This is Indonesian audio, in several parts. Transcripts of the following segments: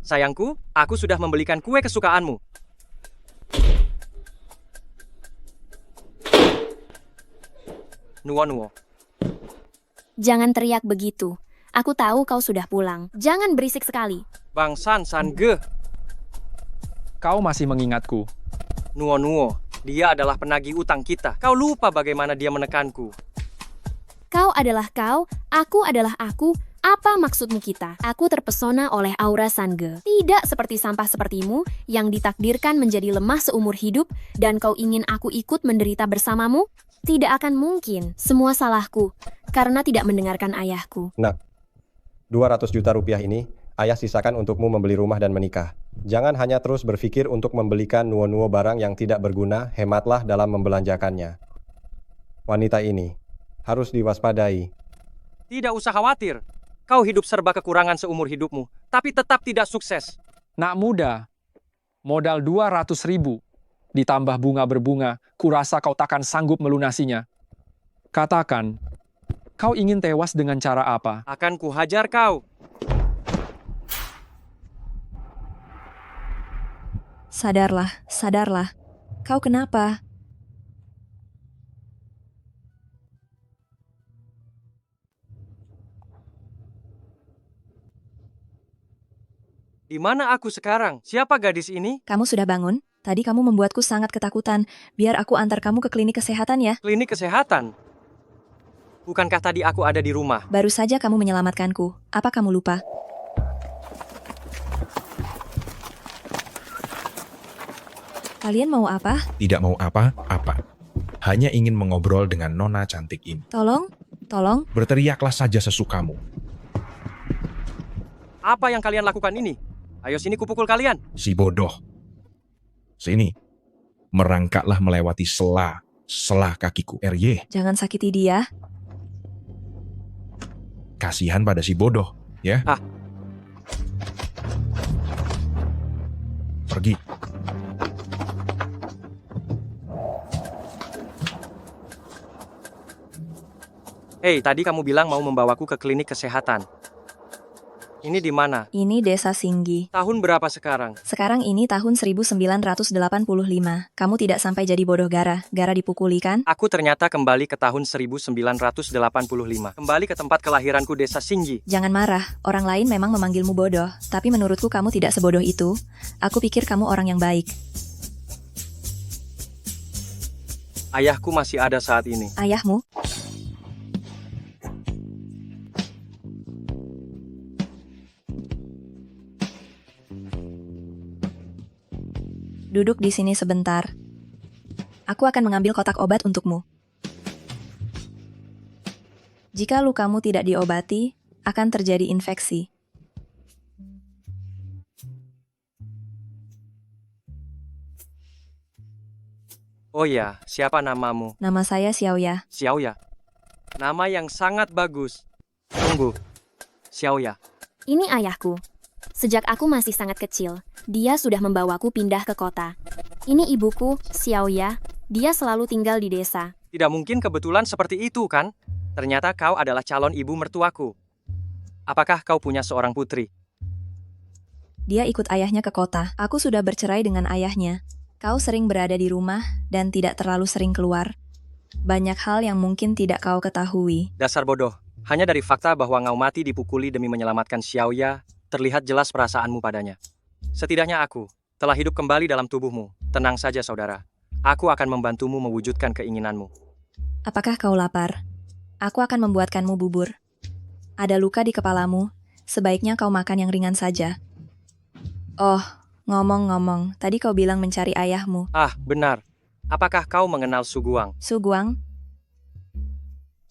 Sayangku, aku sudah membelikan kue kesukaanmu. Nuo-nuo. Jangan teriak begitu. Aku tahu kau sudah pulang. Jangan berisik sekali. Bang San Ge. Kau masih mengingatku. Nuo-nuo. Dia adalah penagih utang kita. Kau lupa bagaimana dia menekanku. Kau adalah kau, aku adalah aku. Apa maksudmu kita? Aku terpesona oleh aura Sange. Tidak seperti sampah sepertimu yang ditakdirkan menjadi lemah seumur hidup dan kau ingin aku ikut menderita bersamamu? Tidak akan mungkin. Semua salahku karena tidak mendengarkan ayahku. Nak, 200 juta rupiah ini ayah sisakan untukmu membeli rumah dan menikah. Jangan hanya terus berpikir untuk membelikan nuo-nuo barang yang tidak berguna, hematlah dalam membelanjakannya. Wanita ini harus diwaspadai. Tidak usah khawatir. Kau hidup serba kekurangan seumur hidupmu, tapi tetap tidak sukses. Nak muda, modal 200.000 ditambah bunga berbunga, kurasa kau takkan sanggup melunasinya. Katakan, kau ingin tewas dengan cara apa? Akan kuhajar kau. Sadarlah, sadarlah. Kau kenapa? Di mana aku sekarang? Siapa gadis ini? Kamu sudah bangun? Tadi kamu membuatku sangat ketakutan. Biar aku antar kamu ke klinik kesehatan ya. Klinik kesehatan. Bukankah tadi aku ada di rumah? Baru saja kamu menyelamatkanku. Apa kamu lupa? Kalian mau apa? Tidak mau apa-apa. Hanya ingin mengobrol dengan nona cantik ini. Tolong? Tolong? Berteriaklah saja sesukamu. Apa yang kalian lakukan ini? Ayo sini kupukul kalian. Si bodoh. Sini. Merangkaklah melewati selah kakiku. RY. Jangan sakiti dia. Kasihan pada si bodoh, ya. Ah. Pergi. Hei, tadi kamu bilang mau membawaku ke klinik kesehatan. Ini di mana? Ini Desa Singgi. Tahun berapa sekarang? Sekarang ini tahun 1985. Kamu tidak sampai jadi bodoh Gara. Gara dipukuli kan? Aku ternyata kembali ke tahun 1985. Kembali ke tempat kelahiranku Desa Singgi. Jangan marah. Orang lain memang memanggilmu bodoh. Tapi menurutku kamu tidak sebodoh itu. Aku pikir kamu orang yang baik. Ayahku masih ada saat ini. Ayahmu? Duduk di sini sebentar. Aku akan mengambil kotak obat untukmu. Jika lukamu tidak diobati, akan terjadi infeksi. Oh ya, siapa namamu? Nama saya Xiaoya. Xiaoya. Nama yang sangat bagus. Tunggu. Xiaoya. Ini ayahku. Sejak aku masih sangat kecil, dia sudah membawaku pindah ke kota. Ini ibuku, Xiaoya. Dia selalu tinggal di desa. Tidak mungkin kebetulan seperti itu, kan? Ternyata kau adalah calon ibu mertuaku. Apakah kau punya seorang putri? Dia ikut ayahnya ke kota. Aku sudah bercerai dengan ayahnya. Kau sering berada di rumah dan tidak terlalu sering keluar. Banyak hal yang mungkin tidak kau ketahui. Dasar bodoh. Hanya dari fakta bahwa Ngau mati dipukuli demi menyelamatkan Xiaoya, terlihat jelas perasaanmu padanya. Setidaknya aku telah hidup kembali dalam tubuhmu. Tenang saja, saudara. Aku akan membantumu mewujudkan keinginanmu. Apakah kau lapar? Aku akan membuatkanmu bubur. Ada luka di kepalamu. Sebaiknya kau makan yang ringan saja. Oh, ngomong-ngomong, tadi kau bilang mencari ayahmu. Ah, benar. Apakah kau mengenal Suguang? Suguang?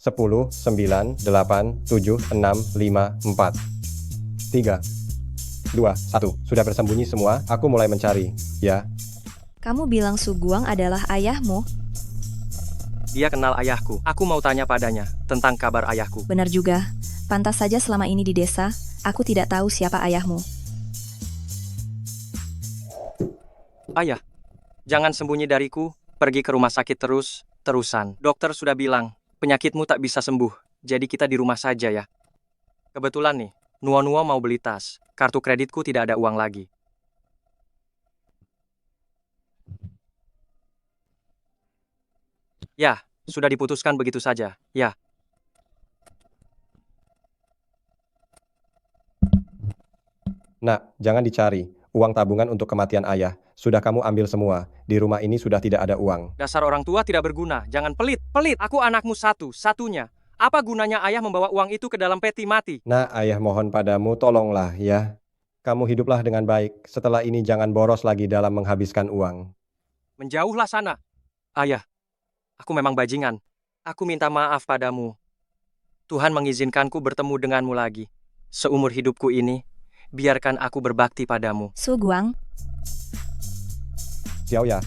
10, 9, 8, 7, 6, 5, 4, 3, 2, 1. Sudah bersembunyi semua, aku mulai mencari, ya. Kamu bilang Suguang adalah ayahmu? Dia kenal ayahku. Aku mau tanya padanya tentang kabar ayahku. Benar juga. Pantas saja selama ini di desa, aku tidak tahu siapa ayahmu. Ayah, jangan sembunyi dariku. Pergi ke rumah sakit terusan. Dokter sudah bilang, penyakitmu tak bisa sembuh. Jadi kita di rumah saja ya. Kebetulan nih, Nuo-Nuo mau beli tas. Kartu kreditku tidak ada uang lagi. Ya, sudah diputuskan begitu saja. Ya. Nak, jangan dicari. Uang tabungan untuk kematian ayah. Sudah kamu ambil semua. Di rumah ini sudah tidak ada uang. Dasar orang tua tidak berguna. Jangan pelit. Pelit. Aku anakmu satu-satunya. Apa gunanya ayah membawa uang itu ke dalam peti mati? Nak, ayah mohon padamu, tolonglah ya. Kamu hiduplah dengan baik. Setelah ini jangan boros lagi dalam menghabiskan uang. Menjauhlah sana. Ayah, aku memang bajingan. Aku minta maaf padamu. Tuhan mengizinkanku bertemu denganmu lagi. Seumur hidupku ini, biarkan aku berbakti padamu. Su Guang, Xiaoya.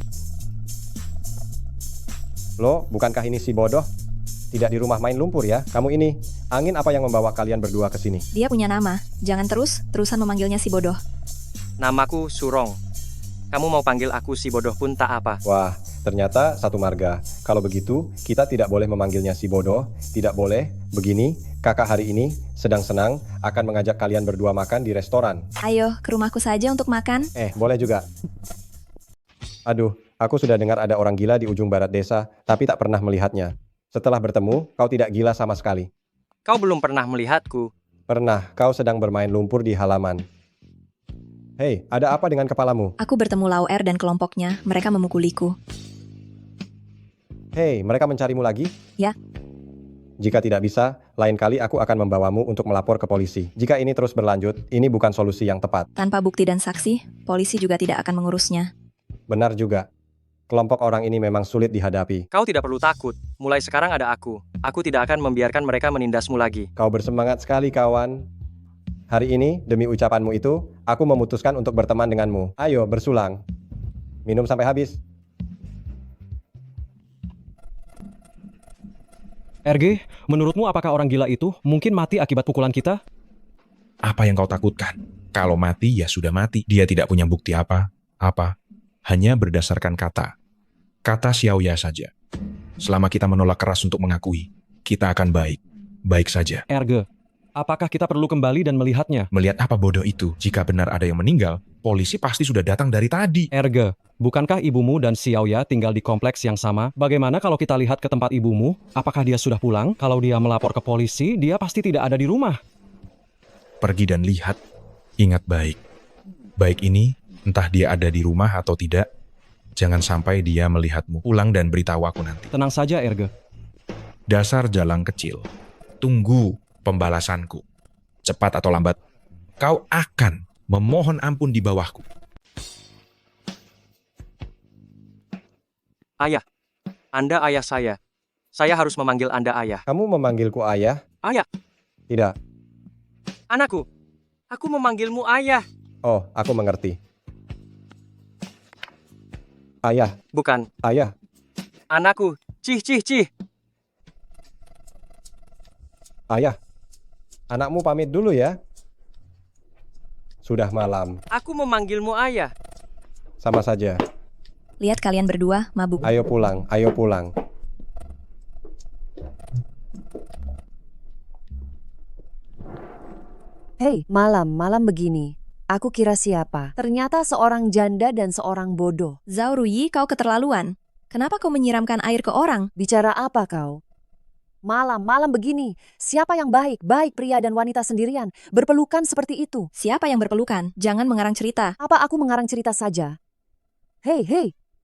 Lo, bukankah ini si bodoh? Tidak di rumah main lumpur ya? Kamu ini, angin apa yang membawa kalian berdua ke sini? dia punya nama. Jangan terusan memanggilnya si bodoh. Namaku Surong. Kamu mau panggil aku si bodoh pun tak apa. Wah, ternyata satu marga. Kalau begitu, kita tidak boleh memanggilnya si bodoh. Tidak boleh. Begini, kakak hari ini sedang senang akan mengajak kalian berdua makan di restoran. Ayo, ke rumahku saja untuk makan. Boleh juga. Aduh, aku sudah dengar ada orang gila di ujung barat desa, tapi tak pernah melihatnya. Setelah bertemu, kau tidak gila sama sekali. Kau belum pernah melihatku. Pernah, kau sedang bermain lumpur di halaman. Hei, ada apa dengan kepalamu? Aku bertemu Lau Er dan kelompoknya. Mereka memukuliku. Hei, mereka mencarimu lagi? Ya. Jika tidak bisa, lain kali aku akan membawamu untuk melapor ke polisi. Jika ini terus berlanjut, ini bukan solusi yang tepat. Tanpa bukti dan saksi, polisi juga tidak akan mengurusnya. Benar juga. Kelompok orang ini memang sulit dihadapi. Kau tidak perlu takut. Mulai sekarang ada aku. Aku tidak akan membiarkan mereka menindasmu lagi. Kau bersemangat sekali, kawan. Hari ini, demi ucapanmu itu, aku memutuskan untuk berteman denganmu. Ayo, bersulang. Minum sampai habis. RG, menurutmu apakah orang gila itu mungkin mati akibat pukulan kita? Apa yang kau takutkan? Kalau mati, ya sudah mati. Dia tidak punya bukti apa. Hanya berdasarkan kata. Kata Xiaoya saja. Selama kita menolak keras untuk mengakui, kita akan baik. Baik saja. RG, apakah kita perlu kembali dan melihatnya? Melihat apa bodoh itu? Jika benar ada yang meninggal, polisi pasti sudah datang dari tadi. RG, bukankah ibumu dan Xiaoya tinggal di kompleks yang sama? Bagaimana kalau kita lihat ke tempat ibumu? Apakah dia sudah pulang? Kalau dia melapor ke polisi, dia pasti tidak ada di rumah. Pergi dan lihat. Ingat baik. Baik ini, entah dia ada di rumah atau tidak, jangan sampai dia melihatmu. Pulang dan beritahu aku nanti. Tenang saja, RG. Dasar jalang kecil. Tunggu pembalasanku. Cepat atau lambat, kau akan memohon ampun di bawahku. Ayah, Anda ayah saya. Saya harus memanggil Anda ayah. Kamu memanggilku ayah? Ayah, Tidak. anakku. Aku memanggilmu ayah. Oh, aku mengerti. Ayah, Bukan, ayah. anakku. Cih, cih, cih. Ayah, anakmu pamit dulu ya. Sudah malam, Aku memanggilmu ayah. sama saja. Lihat kalian berdua, mabuk. Ayo pulang, ayo pulang. Hei, malam begini. Aku kira siapa? Ternyata seorang janda dan seorang bodoh. Zhao Ruyi, kau keterlaluan. Kenapa kau menyiramkan air ke orang? Bicara apa kau? Malam begini. Siapa yang baik pria dan wanita sendirian, berpelukan seperti itu? Siapa yang berpelukan? Jangan mengarang cerita. Apa aku mengarang cerita saja? Hei,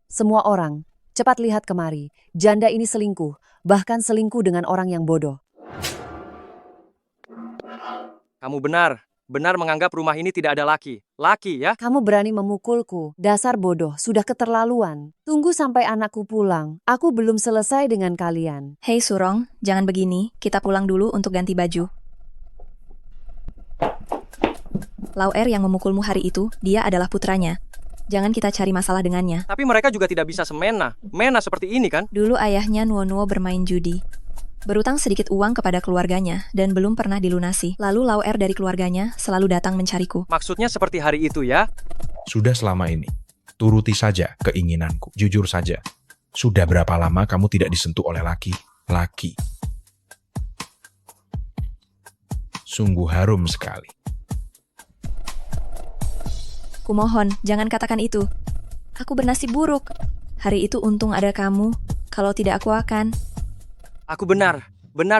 semua orang, cepat lihat kemari. Janda ini selingkuh, bahkan selingkuh dengan orang yang bodoh. Kamu benar menganggap rumah ini tidak ada laki. Laki ya? Kamu berani memukulku. Dasar bodoh, sudah keterlaluan. Tunggu sampai anakku pulang. Aku belum selesai dengan kalian. Hei Surong, jangan begini. Kita pulang dulu untuk ganti baju. Lau Er yang memukulmu hari itu, dia adalah putranya. Jangan kita cari masalah dengannya. Tapi mereka juga tidak bisa semena. Mena seperti ini kan? Dulu ayahnya Nuo-Nuo bermain judi. Berutang sedikit uang kepada keluarganya dan belum pernah dilunasi. Lalu Lau Er dari keluarganya selalu datang mencariku. Maksudnya seperti hari itu ya? Sudah selama ini. Turuti saja keinginanku. Jujur saja. Sudah berapa lama kamu tidak disentuh oleh laki-laki? Sungguh harum sekali. Kumohon, jangan katakan itu. Aku bernasib buruk. Hari itu untung ada kamu. Kalau tidak aku akan. Aku benar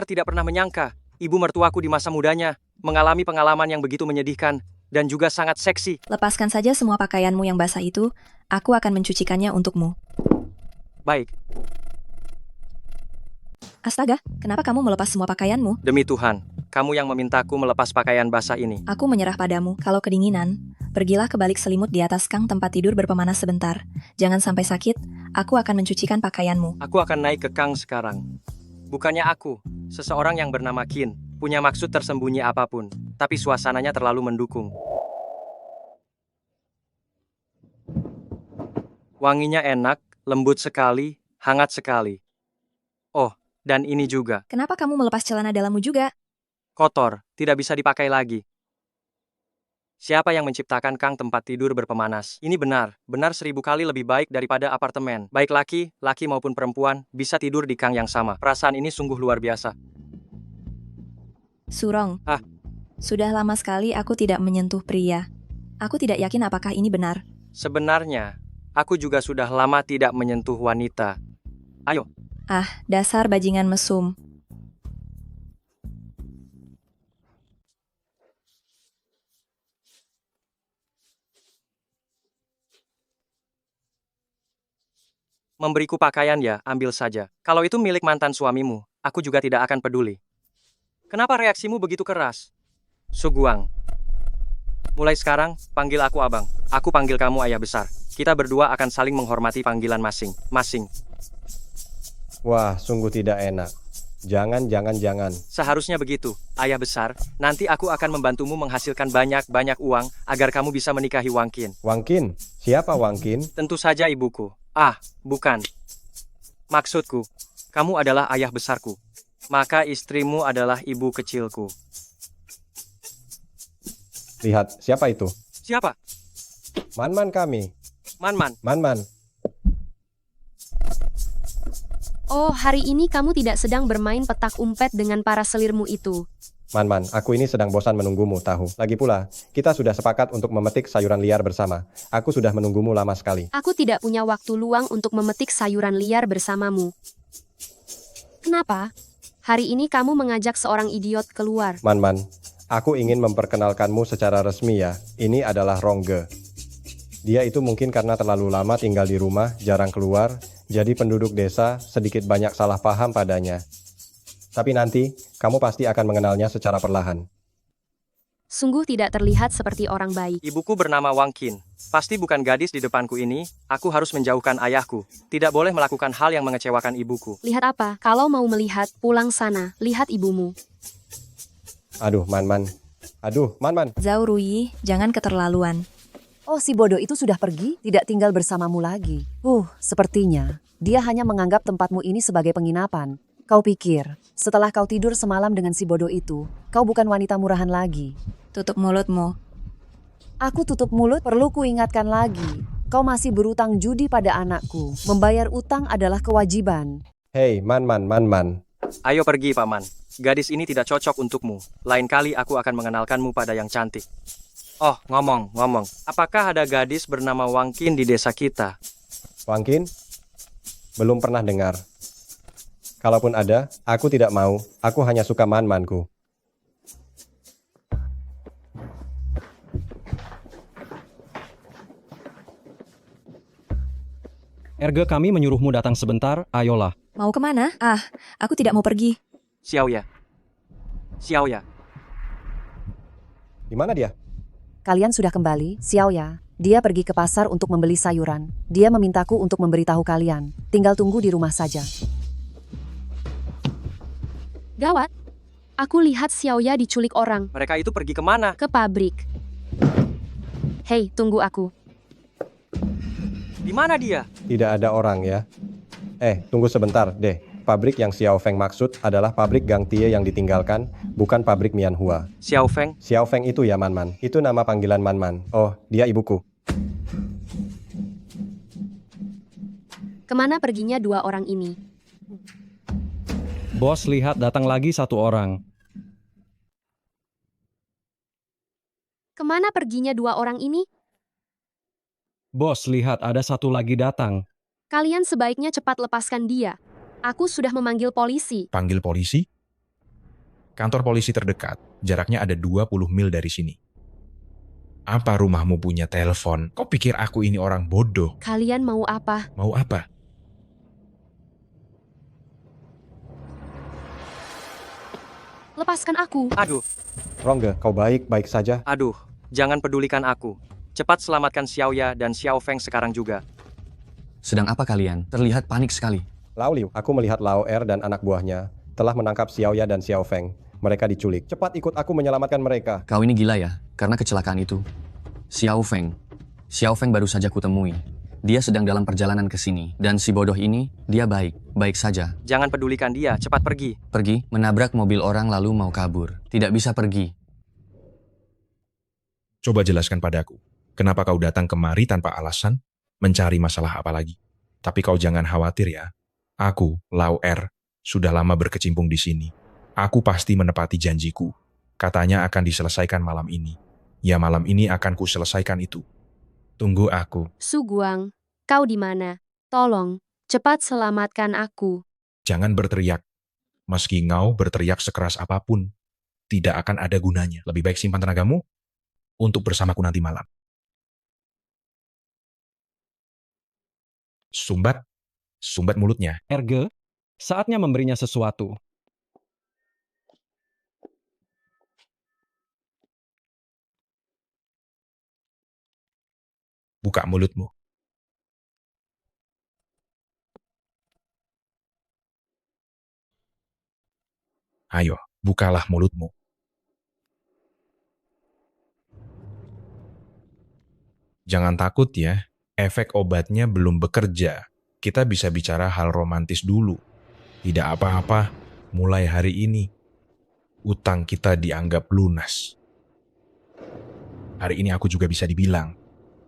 tidak pernah menyangka ibu mertuaku di masa mudanya mengalami pengalaman yang begitu menyedihkan dan juga sangat seksi. Lepaskan saja semua pakaianmu yang basah itu. Aku akan mencucikannya untukmu. Baik, Astaga, kenapa kamu melepas semua pakaianmu? demi Tuhan, kamu yang memintaku melepas pakaian basah ini. Aku menyerah padamu. Kalau kedinginan, pergilah ke balik selimut di atas kang tempat tidur berpemanas sebentar. Jangan sampai sakit, aku akan mencucikan pakaianmu. Aku akan naik ke Kang sekarang. Bukannya aku, seseorang yang bernama Qin, punya maksud tersembunyi apapun, tapi suasananya terlalu mendukung. Wanginya enak, lembut sekali, hangat sekali. Oh, dan ini juga, Kenapa kamu melepas celana dalammu juga? kotor, tidak bisa dipakai lagi. Siapa yang menciptakan Kang tempat tidur berpemanas? Ini benar 1000 kali lebih baik daripada apartemen. Baik laki maupun perempuan, bisa tidur di Kang yang sama. Perasaan ini sungguh luar biasa. Surong. Ah. Sudah lama sekali aku tidak menyentuh pria. Aku tidak yakin apakah ini benar. Sebenarnya, aku juga sudah lama tidak menyentuh wanita. Ayo, Dasar bajingan mesum. memberiku pakaian ya, ambil saja. Kalau itu milik mantan suamimu, aku juga tidak akan peduli. Kenapa reaksimu begitu keras? Suguang. Mulai sekarang, panggil aku abang. Aku panggil kamu ayah besar. Kita berdua akan saling menghormati panggilan masing-masing. Wah, sungguh tidak enak. Jangan. Seharusnya begitu, ayah besar. Nanti aku akan membantumu menghasilkan banyak uang agar kamu bisa menikahi Wang Qin. Wang Qin? Siapa Wang Qin? Tentu saja ibuku. Ah, bukan. Maksudku, kamu adalah ayah besarku. Maka istrimu adalah ibu kecilku. Lihat, siapa itu? Siapa? Man kami. Man. Man. Oh, hari ini kamu tidak sedang bermain petak umpet dengan para selirmu itu. Man, aku ini sedang bosan menunggumu, tahu. Lagi pula, kita sudah sepakat untuk memetik sayuran liar bersama. Aku sudah menunggumu lama sekali. Aku tidak punya waktu luang untuk memetik sayuran liar bersamamu. Kenapa? Hari ini kamu mengajak seorang idiot keluar. Man, aku ingin memperkenalkanmu secara resmi ya. Ini adalah Rongge. Dia itu mungkin karena terlalu lama tinggal di rumah, jarang keluar, jadi penduduk desa sedikit banyak salah paham padanya. Tapi nanti, kamu pasti akan mengenalnya secara perlahan. Sungguh tidak terlihat seperti orang baik. Ibuku bernama Wang Qin. Pasti bukan gadis di depanku ini. Aku harus menjauhkan ayahku. Tidak boleh melakukan hal yang mengecewakan ibuku. Lihat apa? Kalau mau melihat, pulang sana. Lihat ibumu. Aduh, Man. Zhao Ruyi, jangan keterlaluan. Oh, si bodoh itu sudah pergi, tidak tinggal bersamamu lagi. Sepertinya dia hanya menganggap tempatmu ini sebagai penginapan. Kau pikir, setelah kau tidur semalam dengan si bodoh itu, kau bukan wanita murahan lagi. Tutup mulutmu. Aku tutup mulut, perlu kuingatkan lagi. Kau masih berutang judi pada anakku. Membayar utang adalah kewajiban. Hei, Man. Ayo pergi, Paman. Gadis ini tidak cocok untukmu. Lain kali aku akan mengenalkanmu pada yang cantik. Oh, ngomong. Apakah ada gadis bernama Wang Qin di desa kita? Wang Qin? Belum pernah dengar. Kalaupun ada, aku tidak mau. Aku hanya suka Man-manku. Erge kami menyuruhmu datang sebentar, ayolah. Mau kemana? Aku tidak mau pergi. Xiaoya. Di mana dia? Kalian sudah kembali, Xiaoya. Dia pergi ke pasar untuk membeli sayuran. Dia memintaku untuk memberitahu kalian. Tinggal tunggu di rumah saja. Gawat. Aku lihat Xiaoya diculik orang. Mereka itu pergi kemana? Ke pabrik. Hei, tunggu aku. Di mana dia? Tidak ada orang ya. Tunggu sebentar deh. Pabrik yang Xiao Feng maksud adalah pabrik Gang Tie yang ditinggalkan, bukan pabrik Mianhua. Xiao Feng? Xiao Feng itu ya Man. Itu nama panggilan Man. Oh, dia ibuku. Kemana perginya dua orang ini? Bos lihat datang lagi satu orang. Kemana perginya dua orang ini? Bos, lihat ada satu lagi datang. Kalian sebaiknya cepat lepaskan dia. Aku sudah memanggil polisi. Panggil polisi? Kantor polisi terdekat, jaraknya ada 20 mil dari sini. Apa rumahmu punya telepon? Kau pikir aku ini orang bodoh? Kalian mau apa? Mau apa? Lepaskan aku. Aduh, Rongge, kau baik-baik saja? aduh, jangan pedulikan aku. Cepat selamatkan Xiaoya dan Xiao Feng sekarang juga. Sedang apa kalian? Terlihat panik sekali. Lao Liu, aku melihat Lao Er dan anak buahnya telah menangkap Xiaoya dan Xiao Feng. Mereka diculik. Cepat ikut aku menyelamatkan mereka. Kau ini gila ya, karena kecelakaan itu. Xiao Feng. Xiao Feng baru saja kutemui. Dia sedang dalam perjalanan ke sini. Dan si bodoh ini, dia baik saja. Jangan pedulikan dia, cepat pergi. Pergi, menabrak mobil orang lalu mau kabur. Tidak bisa pergi. Coba jelaskan padaku, kenapa kau datang kemari tanpa alasan, mencari masalah apa lagi? Tapi kau jangan khawatir ya. Aku, Lao Er, sudah lama berkecimpung di sini. Aku pasti menepati janjiku. Katanya akan diselesaikan malam ini. Ya malam ini akan kuselesaikan itu. Tunggu aku. Su Guang, kau di mana? Tolong, cepat selamatkan aku. Jangan berteriak. Meski engkau berteriak sekeras apapun, tidak akan ada gunanya. Lebih baik simpan tenagamu untuk bersamaku nanti malam. Sumbat mulutnya. Erge, saatnya memberinya sesuatu. Buka mulutmu. Ayo, bukalah mulutmu. Jangan takut ya, efek obatnya belum bekerja. Kita bisa bicara hal romantis dulu. Tidak apa-apa, mulai hari ini, utang kita dianggap lunas. Hari ini aku juga bisa dibilang,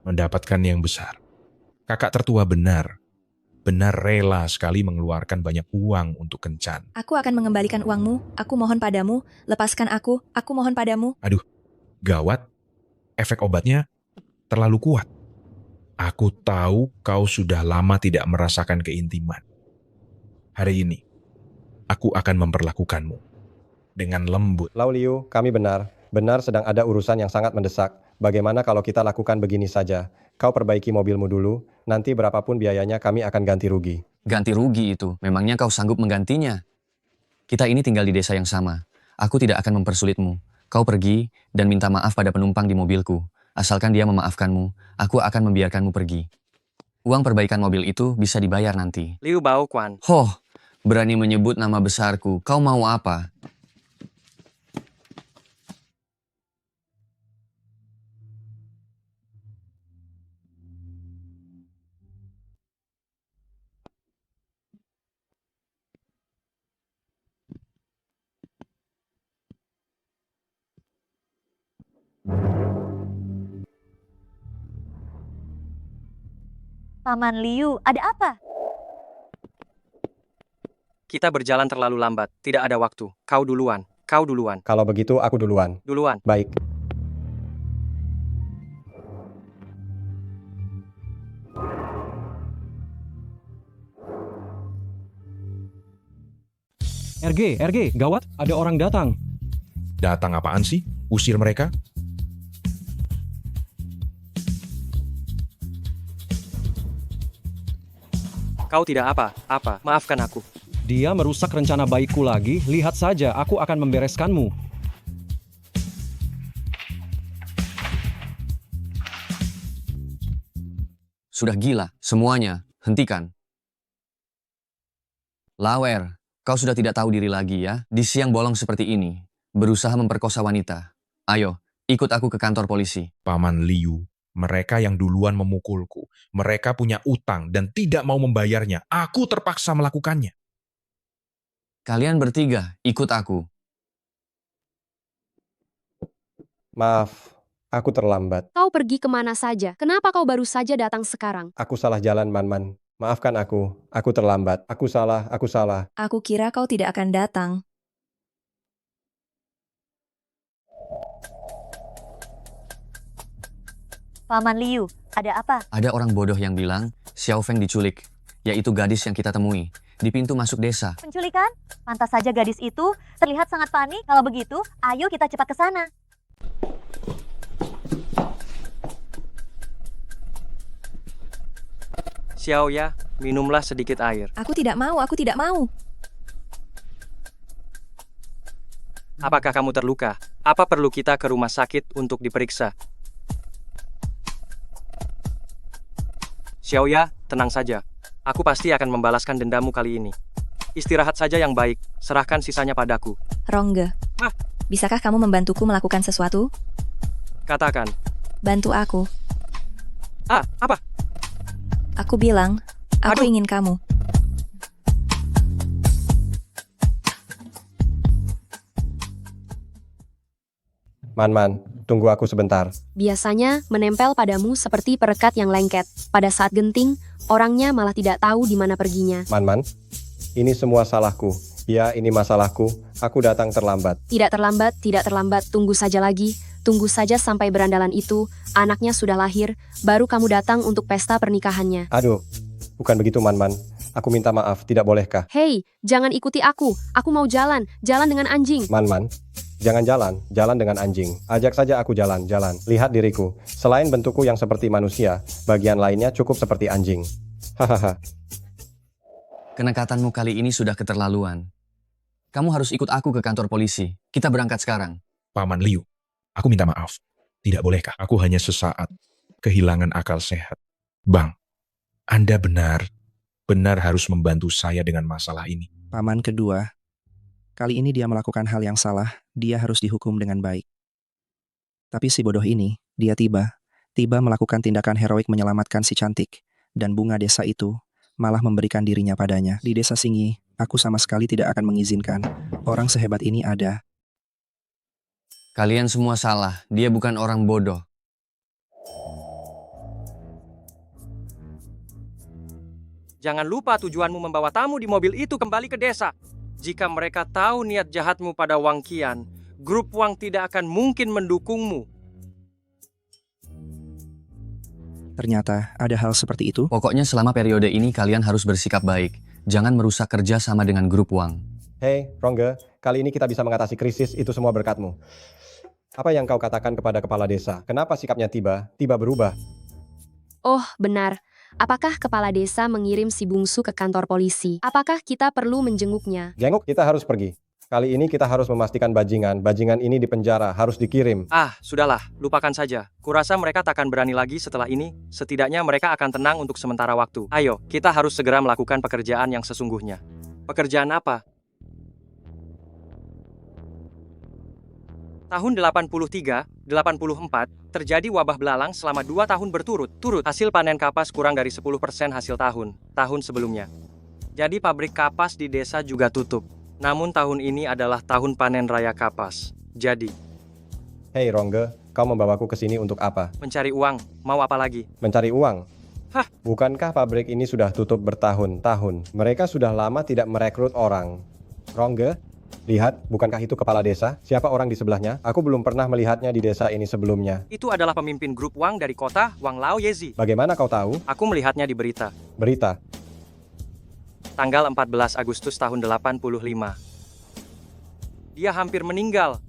mendapatkan yang besar. Kakak tertua benar rela sekali mengeluarkan banyak uang untuk kencan. Aku akan mengembalikan uangmu. Aku mohon padamu. Lepaskan aku. Aku mohon padamu. Aduh, gawat. Efek obatnya terlalu kuat. Aku tahu kau sudah lama tidak merasakan keintiman. Hari ini, aku akan memperlakukanmu dengan lembut. Lao Liu, kami benar sedang ada urusan yang sangat mendesak. Bagaimana kalau kita lakukan begini saja? Kau perbaiki mobilmu dulu, nanti berapapun biayanya kami akan ganti rugi. Ganti rugi itu, memangnya kau sanggup menggantinya? Kita ini tinggal di desa yang sama. Aku tidak akan mempersulitmu. Kau pergi dan minta maaf pada penumpang di mobilku. Asalkan dia memaafkanmu, aku akan membiarkanmu pergi. Uang perbaikan mobil itu bisa dibayar nanti. Liu Baoquan, Hoh, berani menyebut nama besarku. Kau mau apa? Paman Liu, ada apa? kita berjalan terlalu lambat, tidak ada waktu. Kau duluan. Kalau begitu aku duluan. Duluan. Baik. RG, gawat, ada orang datang. Datang apaan sih? Usir mereka? Kau tidak apa-apa, maafkan aku. Dia merusak rencana baikku lagi. Lihat saja, aku akan membereskanmu. Sudah gila, semuanya. Hentikan. Lawer, kau sudah tidak tahu diri lagi ya? Di siang bolong seperti ini, berusaha memperkosa wanita. Ayo, ikut aku ke kantor polisi. Paman Liu, mereka yang duluan memukulku. Mereka punya utang dan tidak mau membayarnya. Aku terpaksa melakukannya. Kalian bertiga, ikut aku. Maaf, aku terlambat. Kau pergi kemana saja? Kenapa kau baru saja datang sekarang? Aku salah jalan, Man. Maafkan aku terlambat. Aku salah. Aku kira kau tidak akan datang. Paman Liu, ada apa? Ada orang bodoh yang bilang Xiao Feng diculik, yaitu gadis yang kita temui di pintu masuk desa. Penculikan? Pantas saja gadis itu terlihat sangat panik. Kalau begitu, ayo kita cepat ke sana. Xiaoya, minumlah sedikit air. Aku tidak mau, aku tidak mau. Apakah kamu terluka? Apa perlu kita ke rumah sakit untuk diperiksa? Xiaoya, tenang saja. Aku pasti akan membalaskan dendamu kali ini. Istirahat saja yang baik, serahkan sisanya padaku. Rongge, Ah. bisakah kamu membantuku melakukan sesuatu? Katakan. Bantu aku. Apa? Aku bilang, aku Aduh. ingin kamu. Man, tunggu aku sebentar. Biasanya menempel padamu seperti perekat yang lengket. Pada saat genting, orangnya malah tidak tahu di mana perginya. Man, ini semua salahku. Ya, ini masalahku. Aku datang terlambat. Tidak terlambat, tunggu saja lagi. Tunggu saja sampai berandalan itu, anaknya sudah lahir, baru kamu datang untuk pesta pernikahannya. Aduh, bukan begitu Man. Aku minta maaf, tidak bolehkah? Hei, jangan ikuti aku mau jalan dengan anjing. Man, jangan jalan dengan anjing. Ajak saja aku jalan. Lihat diriku. Selain bentukku yang seperti manusia, bagian lainnya cukup seperti anjing. Hahaha. Kenekatanmu kali ini sudah keterlaluan. Kamu harus ikut aku ke kantor polisi. Kita berangkat sekarang. Paman Liu, aku minta maaf. Tidak bolehkah? Aku hanya sesaat kehilangan akal sehat. Bang, Anda benar harus membantu saya dengan masalah ini. Paman kedua, kali ini dia melakukan hal yang salah, dia harus dihukum dengan baik. Tapi si bodoh ini, dia tiba melakukan tindakan heroik menyelamatkan si cantik, dan bunga desa itu malah memberikan dirinya padanya. Di desa Singi, aku sama sekali tidak akan mengizinkan orang sehebat ini ada. Kalian semua salah. Dia bukan orang bodoh. Jangan lupa tujuanmu membawa tamu di mobil itu kembali ke desa. Jika mereka tahu niat jahatmu pada Wang Qian, grup Wang tidak akan mungkin mendukungmu. Ternyata ada hal seperti itu. Pokoknya selama periode ini kalian harus bersikap baik. Jangan merusak kerja sama dengan grup Wang. Hei, Rongge, kali ini kita bisa mengatasi krisis, itu semua berkatmu. Apa yang kau katakan kepada kepala desa? Kenapa sikapnya tiba berubah? Oh, benar. Apakah kepala desa mengirim si bungsu ke kantor polisi? Apakah kita perlu menjenguknya? Jenguk, kita harus pergi. Kali ini kita harus memastikan bajingan ini dipenjara, harus dikirim. Sudahlah, lupakan saja. Kurasa mereka takkan berani lagi setelah ini. Setidaknya mereka akan tenang untuk sementara waktu. Ayo, kita harus segera melakukan pekerjaan yang sesungguhnya. Pekerjaan apa? Tahun 83-84, terjadi wabah belalang selama 2 tahun berturut-turut. Hasil panen kapas kurang dari 10% hasil tahun sebelumnya. Jadi pabrik kapas di desa juga tutup. Namun tahun ini adalah tahun panen raya kapas. Jadi, Hei Rongge, kau membawaku ke sini untuk apa? mencari uang, mau apa lagi? Mencari uang? Hah? Bukankah pabrik ini sudah tutup bertahun-tahun? Mereka sudah lama tidak merekrut orang. Rongge, lihat, bukankah itu kepala desa? Siapa orang di sebelahnya? Aku belum pernah melihatnya di desa ini sebelumnya. Itu adalah pemimpin grup Wang dari kota Wang Lao Yezi. Bagaimana kau tahu? Aku melihatnya di berita. Berita. Tanggal 14 Agustus tahun 85. Dia hampir meninggal.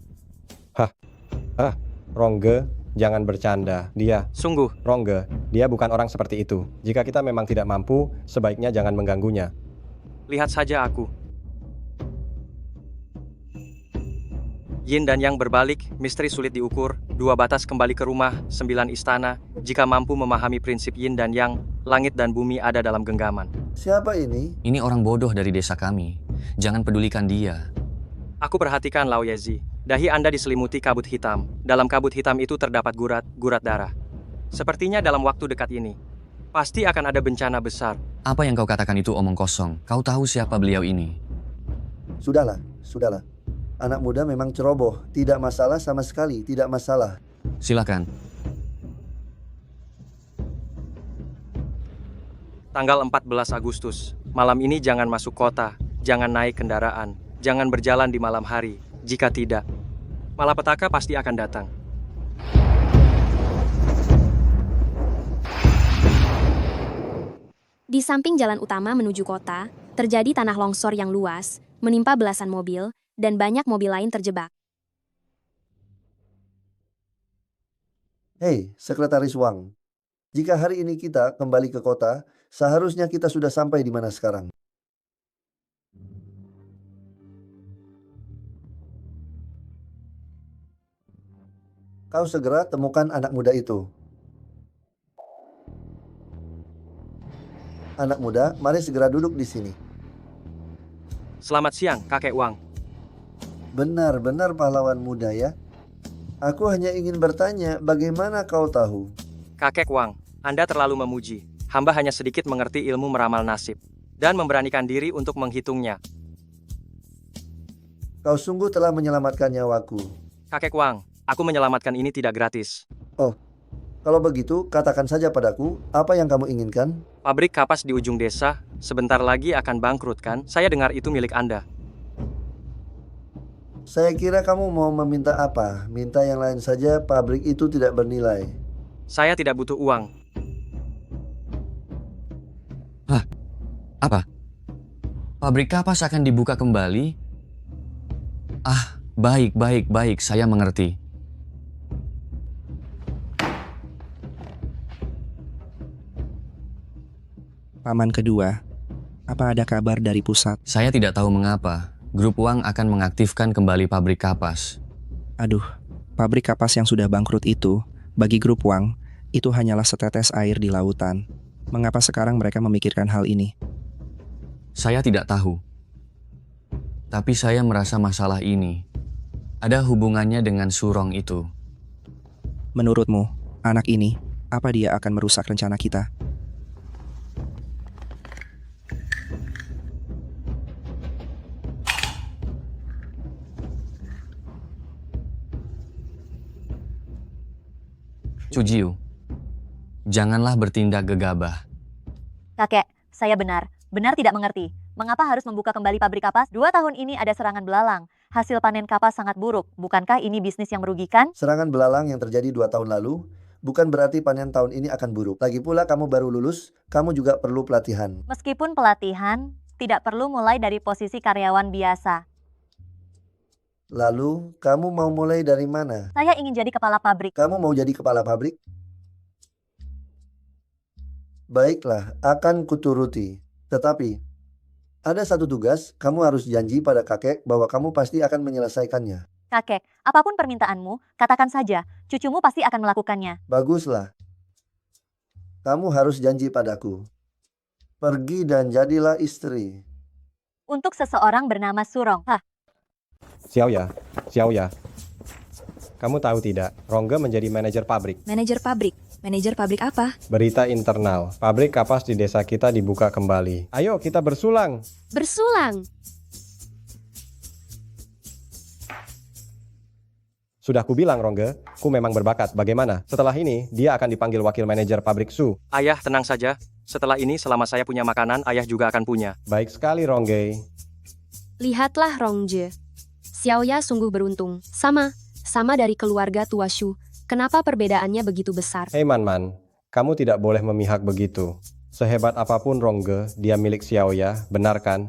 Rongge, jangan bercanda. Sungguh, Rongge, dia bukan orang seperti itu. Jika kita memang tidak mampu, sebaiknya jangan mengganggunya. lihat saja aku. Yin dan Yang berbalik, misteri sulit diukur, 2 batas kembali ke rumah, 9 istana. Jika mampu memahami prinsip Yin dan Yang, langit dan bumi ada dalam genggaman. Siapa ini? Ini orang bodoh dari desa kami. Jangan pedulikan dia. Aku perhatikan Lao Yezi. Dahi Anda diselimuti kabut hitam. Dalam kabut hitam itu terdapat gurat darah. Sepertinya dalam waktu dekat ini, pasti akan ada bencana besar. Apa yang kau katakan itu omong kosong. Kau tahu siapa beliau ini? Sudahlah. Anak muda memang ceroboh. Tidak masalah sama sekali, tidak masalah. Silakan. Tanggal 14 Agustus. Malam ini jangan masuk kota, jangan naik kendaraan, jangan berjalan di malam hari. Jika tidak, malapetaka pasti akan datang. Di samping jalan utama menuju kota, terjadi tanah longsor yang luas, menimpa belasan mobil, dan banyak mobil lain terjebak. Hei, Sekretaris Wang. Jika hari ini kita kembali ke kota, seharusnya kita sudah sampai di mana sekarang. Kau segera temukan anak muda itu. Anak muda, mari segera duduk di sini. Selamat siang, kakek Wang. Benar-benar pahlawan muda ya. Aku hanya ingin bertanya, bagaimana kau tahu? Kakek Wang, Anda terlalu memuji. Hamba hanya sedikit mengerti ilmu meramal nasib. Dan memberanikan diri untuk menghitungnya. Kau sungguh telah menyelamatkan nyawaku. Kakek Wang, aku menyelamatkan ini tidak gratis. Oh, kalau begitu katakan saja padaku, apa yang kamu inginkan? Pabrik kapas di ujung desa, sebentar lagi akan bangkrut kan? Saya dengar itu milik Anda. Saya kira kamu mau meminta apa? Minta yang lain saja, pabrik itu tidak bernilai. Saya tidak butuh uang. Hah? Apa? Pabrik kapas akan dibuka kembali? Ah, baik, saya mengerti. Paman kedua, apa ada kabar dari pusat? Saya tidak tahu mengapa. Grup Wang akan mengaktifkan kembali pabrik kapas. Aduh, pabrik kapas yang sudah bangkrut itu, bagi grup Wang, itu hanyalah setetes air di lautan. Mengapa sekarang mereka memikirkan hal ini? Saya tidak tahu. Tapi saya merasa masalah ini ada hubungannya dengan Surong itu. Menurutmu, anak ini, apa dia akan merusak rencana kita? Cujiu, janganlah bertindak gegabah. Kakek, saya benar tidak mengerti. Mengapa harus membuka kembali pabrik kapas? 2 tahun ini ada serangan belalang. Hasil panen kapas sangat buruk. Bukankah ini bisnis yang merugikan? Serangan belalang yang terjadi 2 tahun lalu, bukan berarti panen tahun ini akan buruk. Lagi pula kamu baru lulus, kamu juga perlu pelatihan. Meskipun pelatihan, tidak perlu mulai dari posisi karyawan biasa. Lalu, kamu mau mulai dari mana? Saya ingin jadi kepala pabrik. Kamu mau jadi kepala pabrik? Baiklah, akan kuturuti. Tetapi, ada satu tugas, kamu harus janji pada kakek bahwa kamu pasti akan menyelesaikannya. Kakek, apapun permintaanmu, katakan saja. Cucumu pasti akan melakukannya. Baguslah. Kamu harus janji padaku. Pergi dan jadilah istri. Untuk seseorang bernama Surong. Hah, Xiaoya, kamu tahu tidak, Rongge menjadi manajer pabrik. Manajer pabrik? Manajer pabrik apa? Berita internal, pabrik kapas di desa kita dibuka kembali. Ayo kita bersulang. Bersulang! Sudah kubilang Rongge, ku memang berbakat. Bagaimana? Setelah ini, dia akan dipanggil wakil manajer pabrik Su. Ayah, tenang saja. Setelah ini, selama saya punya makanan, ayah juga akan punya. Baik sekali Rongge. Lihatlah Rongje. Xiaoya sungguh beruntung. Sama dari keluarga tua Shu. Kenapa perbedaannya begitu besar? Hei Man, kamu tidak boleh memihak begitu. Sehebat apapun Rongge, dia milik Xiaoya, benar kan?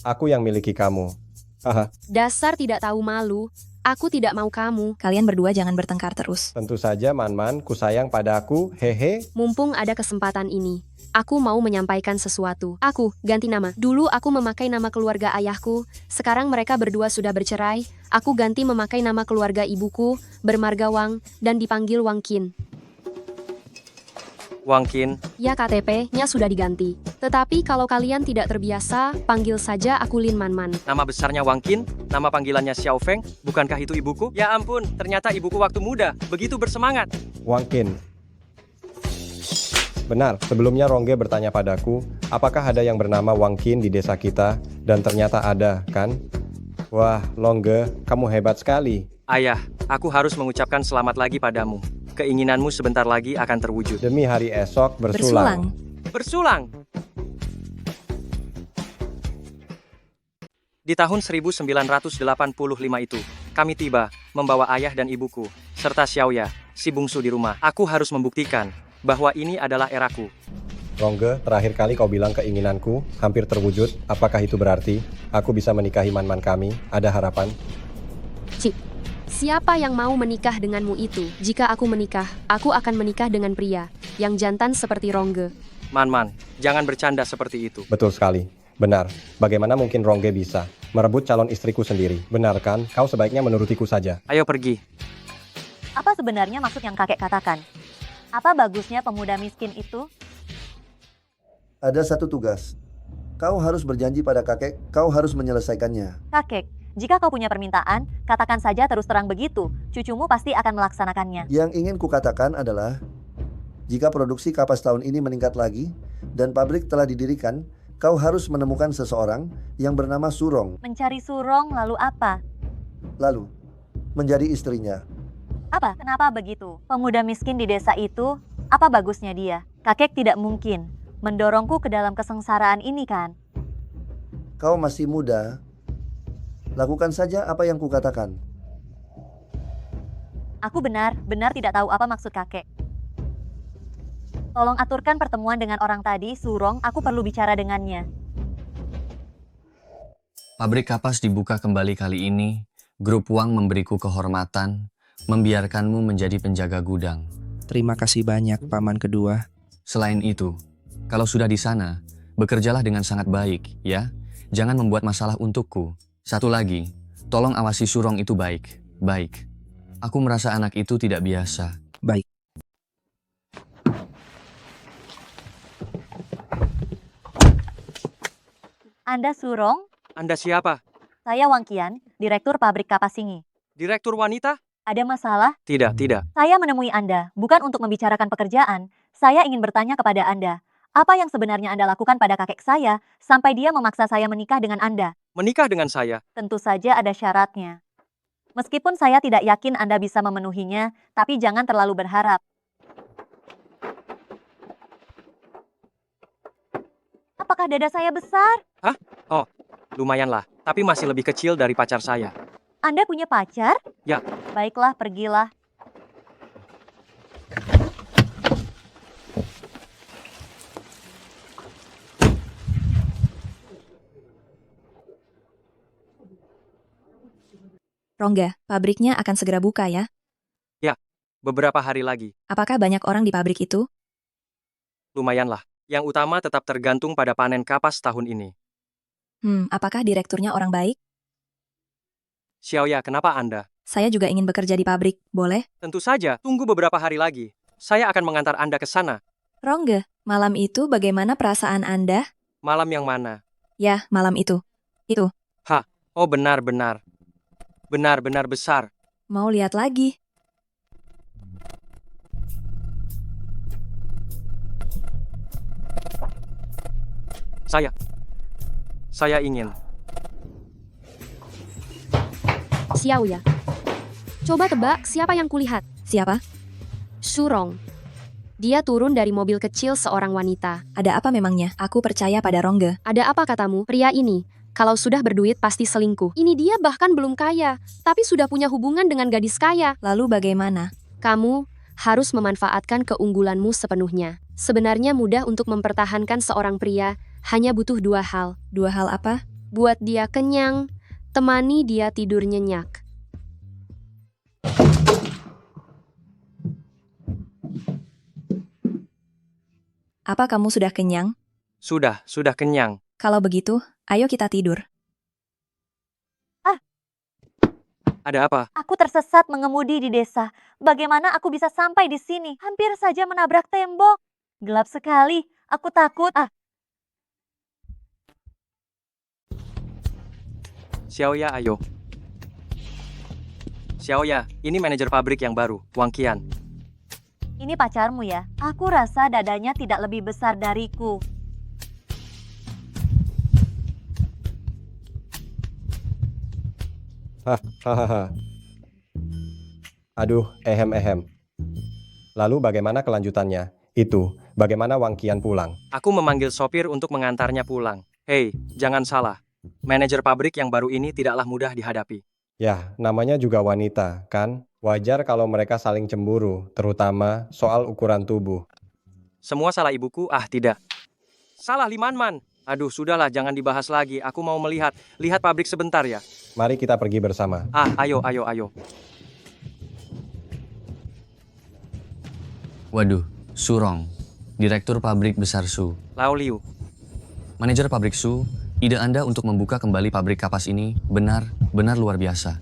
Aku yang miliki kamu. Haha. Dasar tidak tahu malu. Aku tidak mau kamu. Kalian berdua jangan bertengkar terus. Tentu saja Man, ku sayang padaku, hehe. Mumpung ada kesempatan ini, aku mau menyampaikan sesuatu. Aku ganti nama. Dulu aku memakai nama keluarga ayahku, sekarang mereka berdua sudah bercerai. Aku ganti memakai nama keluarga ibuku, bermarga Wang, dan dipanggil Wang Qin. Wang Qin, Ya, KTP-nya sudah diganti. Tetapi kalau kalian tidak terbiasa, panggil saja aku Lin Man. nama besarnya Wang Qin, nama panggilannya Xiao Feng, bukankah itu ibuku? Ya ampun, ternyata ibuku waktu muda, begitu bersemangat. Wang Qin. Benar, sebelumnya Rongge bertanya padaku, apakah ada yang bernama Wang Qin di desa kita? Dan ternyata ada, kan? Wah, Rongge, kamu hebat sekali. Ayah, aku harus mengucapkan selamat lagi padamu. Keinginanmu sebentar lagi akan terwujud. Demi hari esok bersulang. Bersulang! Di tahun 1985 itu, kami tiba, membawa ayah dan ibuku, serta Xiaoya, si bungsu di rumah. Aku harus membuktikan bahwa ini adalah eraku. Rongge, terakhir kali kau bilang keinginanku hampir terwujud. Apakah itu berarti aku bisa menikahi man-man kami? Ada harapan? Cip, siapa yang mau menikah denganmu itu? Jika aku menikah, aku akan menikah dengan pria yang jantan seperti Rongge. Man, jangan bercanda seperti itu. Betul sekali. Benar. Bagaimana mungkin Rongge bisa merebut calon istriku sendiri? Benar kan? Kau sebaiknya menurutiku saja. Ayo pergi. Apa sebenarnya maksud yang kakek katakan? Apa bagusnya pemuda miskin itu? Ada satu tugas. Kau harus berjanji pada kakek, kau harus menyelesaikannya. Kakek, jika kau punya permintaan, katakan saja terus terang begitu. Cucumu pasti akan melaksanakannya. Yang ingin kukatakan adalah, jika produksi kapas tahun ini meningkat lagi, dan pabrik telah didirikan, kau harus menemukan seseorang yang bernama Surong. Mencari Surong lalu apa? Lalu, menjadi istrinya. Apa? Kenapa begitu? Pemuda miskin di desa itu, apa bagusnya dia? Kakek tidak mungkin mendorongku ke dalam kesengsaraan ini kan? Kau masih muda. Lakukan saja apa yang kukatakan. Aku benar tidak tahu apa maksud kakek. Tolong aturkan pertemuan dengan orang tadi, Surong, aku perlu bicara dengannya. Pabrik kapas dibuka kembali kali ini. Grup Wang memberiku kehormatan, membiarkanmu menjadi penjaga gudang. Terima kasih banyak, Paman kedua. Selain itu, kalau sudah di sana, bekerjalah dengan sangat baik, ya. Jangan membuat masalah untukku. Satu lagi, tolong awasi Surong itu baik. Baik. Aku merasa anak itu tidak biasa. Baik. Anda Surong? Anda siapa? Saya Wang Qian, Direktur Pabrik Kapas Singi. Direktur wanita? Ada masalah? Tidak. Saya menemui Anda, bukan untuk membicarakan pekerjaan. Saya ingin bertanya kepada Anda. Apa yang sebenarnya Anda lakukan pada kakek saya, sampai dia memaksa saya menikah dengan Anda? Menikah dengan saya? Tentu saja ada syaratnya. Meskipun saya tidak yakin Anda bisa memenuhinya, tapi jangan terlalu berharap. Apakah dada saya besar? Hah? Oh, lumayanlah. Tapi masih lebih kecil dari pacar saya. Anda punya pacar? Ya. Baiklah, pergilah. Rongga, pabriknya akan segera buka ya? Ya, beberapa hari lagi. Apakah banyak orang di pabrik itu? Lumayanlah. Yang utama tetap tergantung pada panen kapas tahun ini. Apakah direkturnya orang baik? Xiaoya, kenapa Anda? Saya juga ingin bekerja di pabrik, boleh? Tentu saja, tunggu beberapa hari lagi. Saya akan mengantar Anda ke sana. Rongga, malam itu bagaimana perasaan Anda? Malam yang mana? Ya, malam itu. Itu. Oh benar-benar. Benar-benar besar. Mau lihat lagi? Saya ingin. Xiaoya. Coba tebak siapa yang kulihat? Siapa? Surong. Dia turun dari mobil kecil seorang wanita. Ada apa memangnya? Aku percaya pada Rongga. Ada apa katamu? Pria ini, kalau sudah berduit pasti selingkuh. Ini dia bahkan belum kaya, tapi sudah punya hubungan dengan gadis kaya. Lalu bagaimana? Kamu harus memanfaatkan keunggulanmu sepenuhnya. Sebenarnya mudah untuk mempertahankan seorang pria, hanya butuh 2 hal. 2 hal apa? Buat dia kenyang, temani dia tidur nyenyak. Apa kamu sudah kenyang? Sudah kenyang. Kalau begitu, ayo kita tidur. Ada apa? Aku tersesat mengemudi di desa. Bagaimana aku bisa sampai di sini? Hampir saja menabrak tembok. Gelap sekali. Aku takut. Xiaoya, ayo. Xiaoya, ini manajer pabrik yang baru, Wang Qian. Ini pacarmu ya? Aku rasa dadanya tidak lebih besar dariku. Hahaha. Aduh, ehem. Lalu bagaimana kelanjutannya? Itu, bagaimana Wang Qian pulang? Aku memanggil sopir untuk mengantarnya pulang. Hei, jangan salah. Manajer pabrik yang baru ini tidaklah mudah dihadapi. Ya, namanya juga wanita, kan? Wajar kalau mereka saling cemburu, terutama soal ukuran tubuh. Semua salah ibuku? Tidak. Salah Limanman. Aduh, sudahlah, jangan dibahas lagi. Aku mau melihat. Lihat pabrik sebentar ya. Mari kita pergi bersama. Ayo. Waduh, Surong, Direktur Pabrik Besar Su. Lao Liu. Manajer pabrik Su, ide Anda untuk membuka kembali pabrik kapas ini benar luar biasa.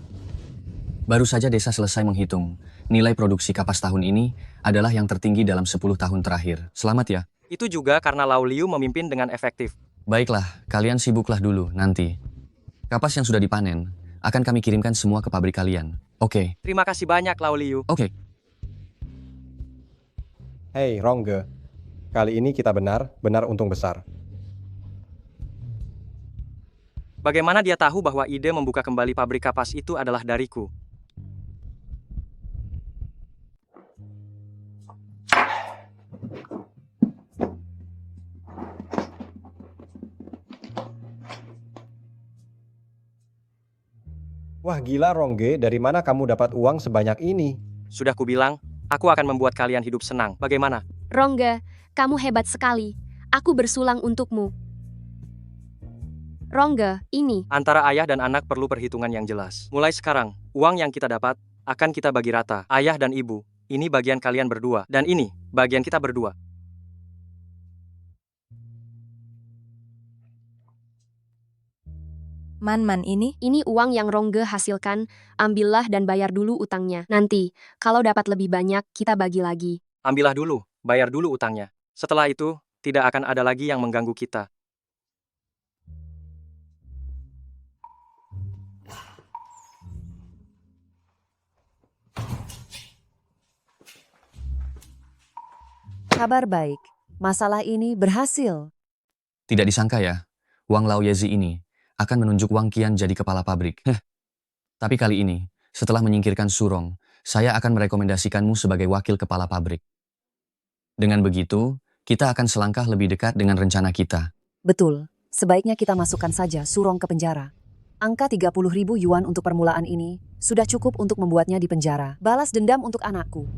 Baru saja desa selesai menghitung. Nilai produksi kapas tahun ini adalah yang tertinggi dalam 10 tahun terakhir. Selamat ya. Itu juga karena Lao Liu memimpin dengan efektif. Baiklah, kalian sibuklah dulu nanti. Kapas yang sudah dipanen akan kami kirimkan semua ke pabrik kalian. Oke. Terima kasih banyak, Lao Liu. Oke. Hei, Rongge. Kali ini kita benar untung besar. Bagaimana dia tahu bahwa ide membuka kembali pabrik kapas itu adalah dariku? Wah gila Rongge, dari mana kamu dapat uang sebanyak ini? Sudah kubilang, aku akan membuat kalian hidup senang. Bagaimana? Rongga, kamu hebat sekali. Aku bersulang untukmu. Rongga, ini. Antara ayah dan anak perlu perhitungan yang jelas. Mulai sekarang, uang yang kita dapat akan kita bagi rata. Ayah dan ibu, ini bagian kalian berdua. Dan ini, bagian kita berdua. Man ini? Ini uang yang Rongga hasilkan. Ambillah dan bayar dulu utangnya. Nanti, kalau dapat lebih banyak, kita bagi lagi. Ambillah dulu, bayar dulu utangnya. Setelah itu, tidak akan ada lagi yang mengganggu kita. Kabar baik, masalah ini berhasil. Tidak disangka ya, Wang Laoyezi ini akan menunjuk Wang Qian jadi kepala pabrik. Tapi kali ini, setelah menyingkirkan Surong, saya akan merekomendasikanmu sebagai wakil kepala pabrik. Dengan begitu, kita akan selangkah lebih dekat dengan rencana kita. Betul, sebaiknya kita masukkan saja Surong ke penjara. Angka 30.000 yuan untuk permulaan ini sudah cukup untuk membuatnya di penjara. Balas dendam untuk anakku.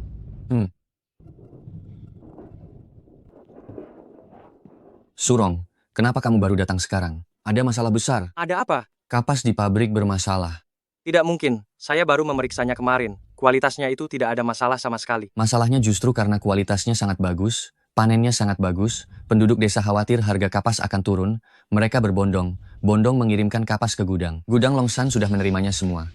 Surong, kenapa kamu baru datang sekarang? Ada masalah besar. Ada apa? Kapas di pabrik bermasalah. Tidak mungkin, saya baru memeriksanya kemarin. Kualitasnya itu tidak ada masalah sama sekali. Masalahnya justru karena kualitasnya sangat bagus, panennya sangat bagus, penduduk desa khawatir harga kapas akan turun, mereka berbondong-bondong mengirimkan kapas ke gudang. Gudang Longsan sudah menerimanya semua.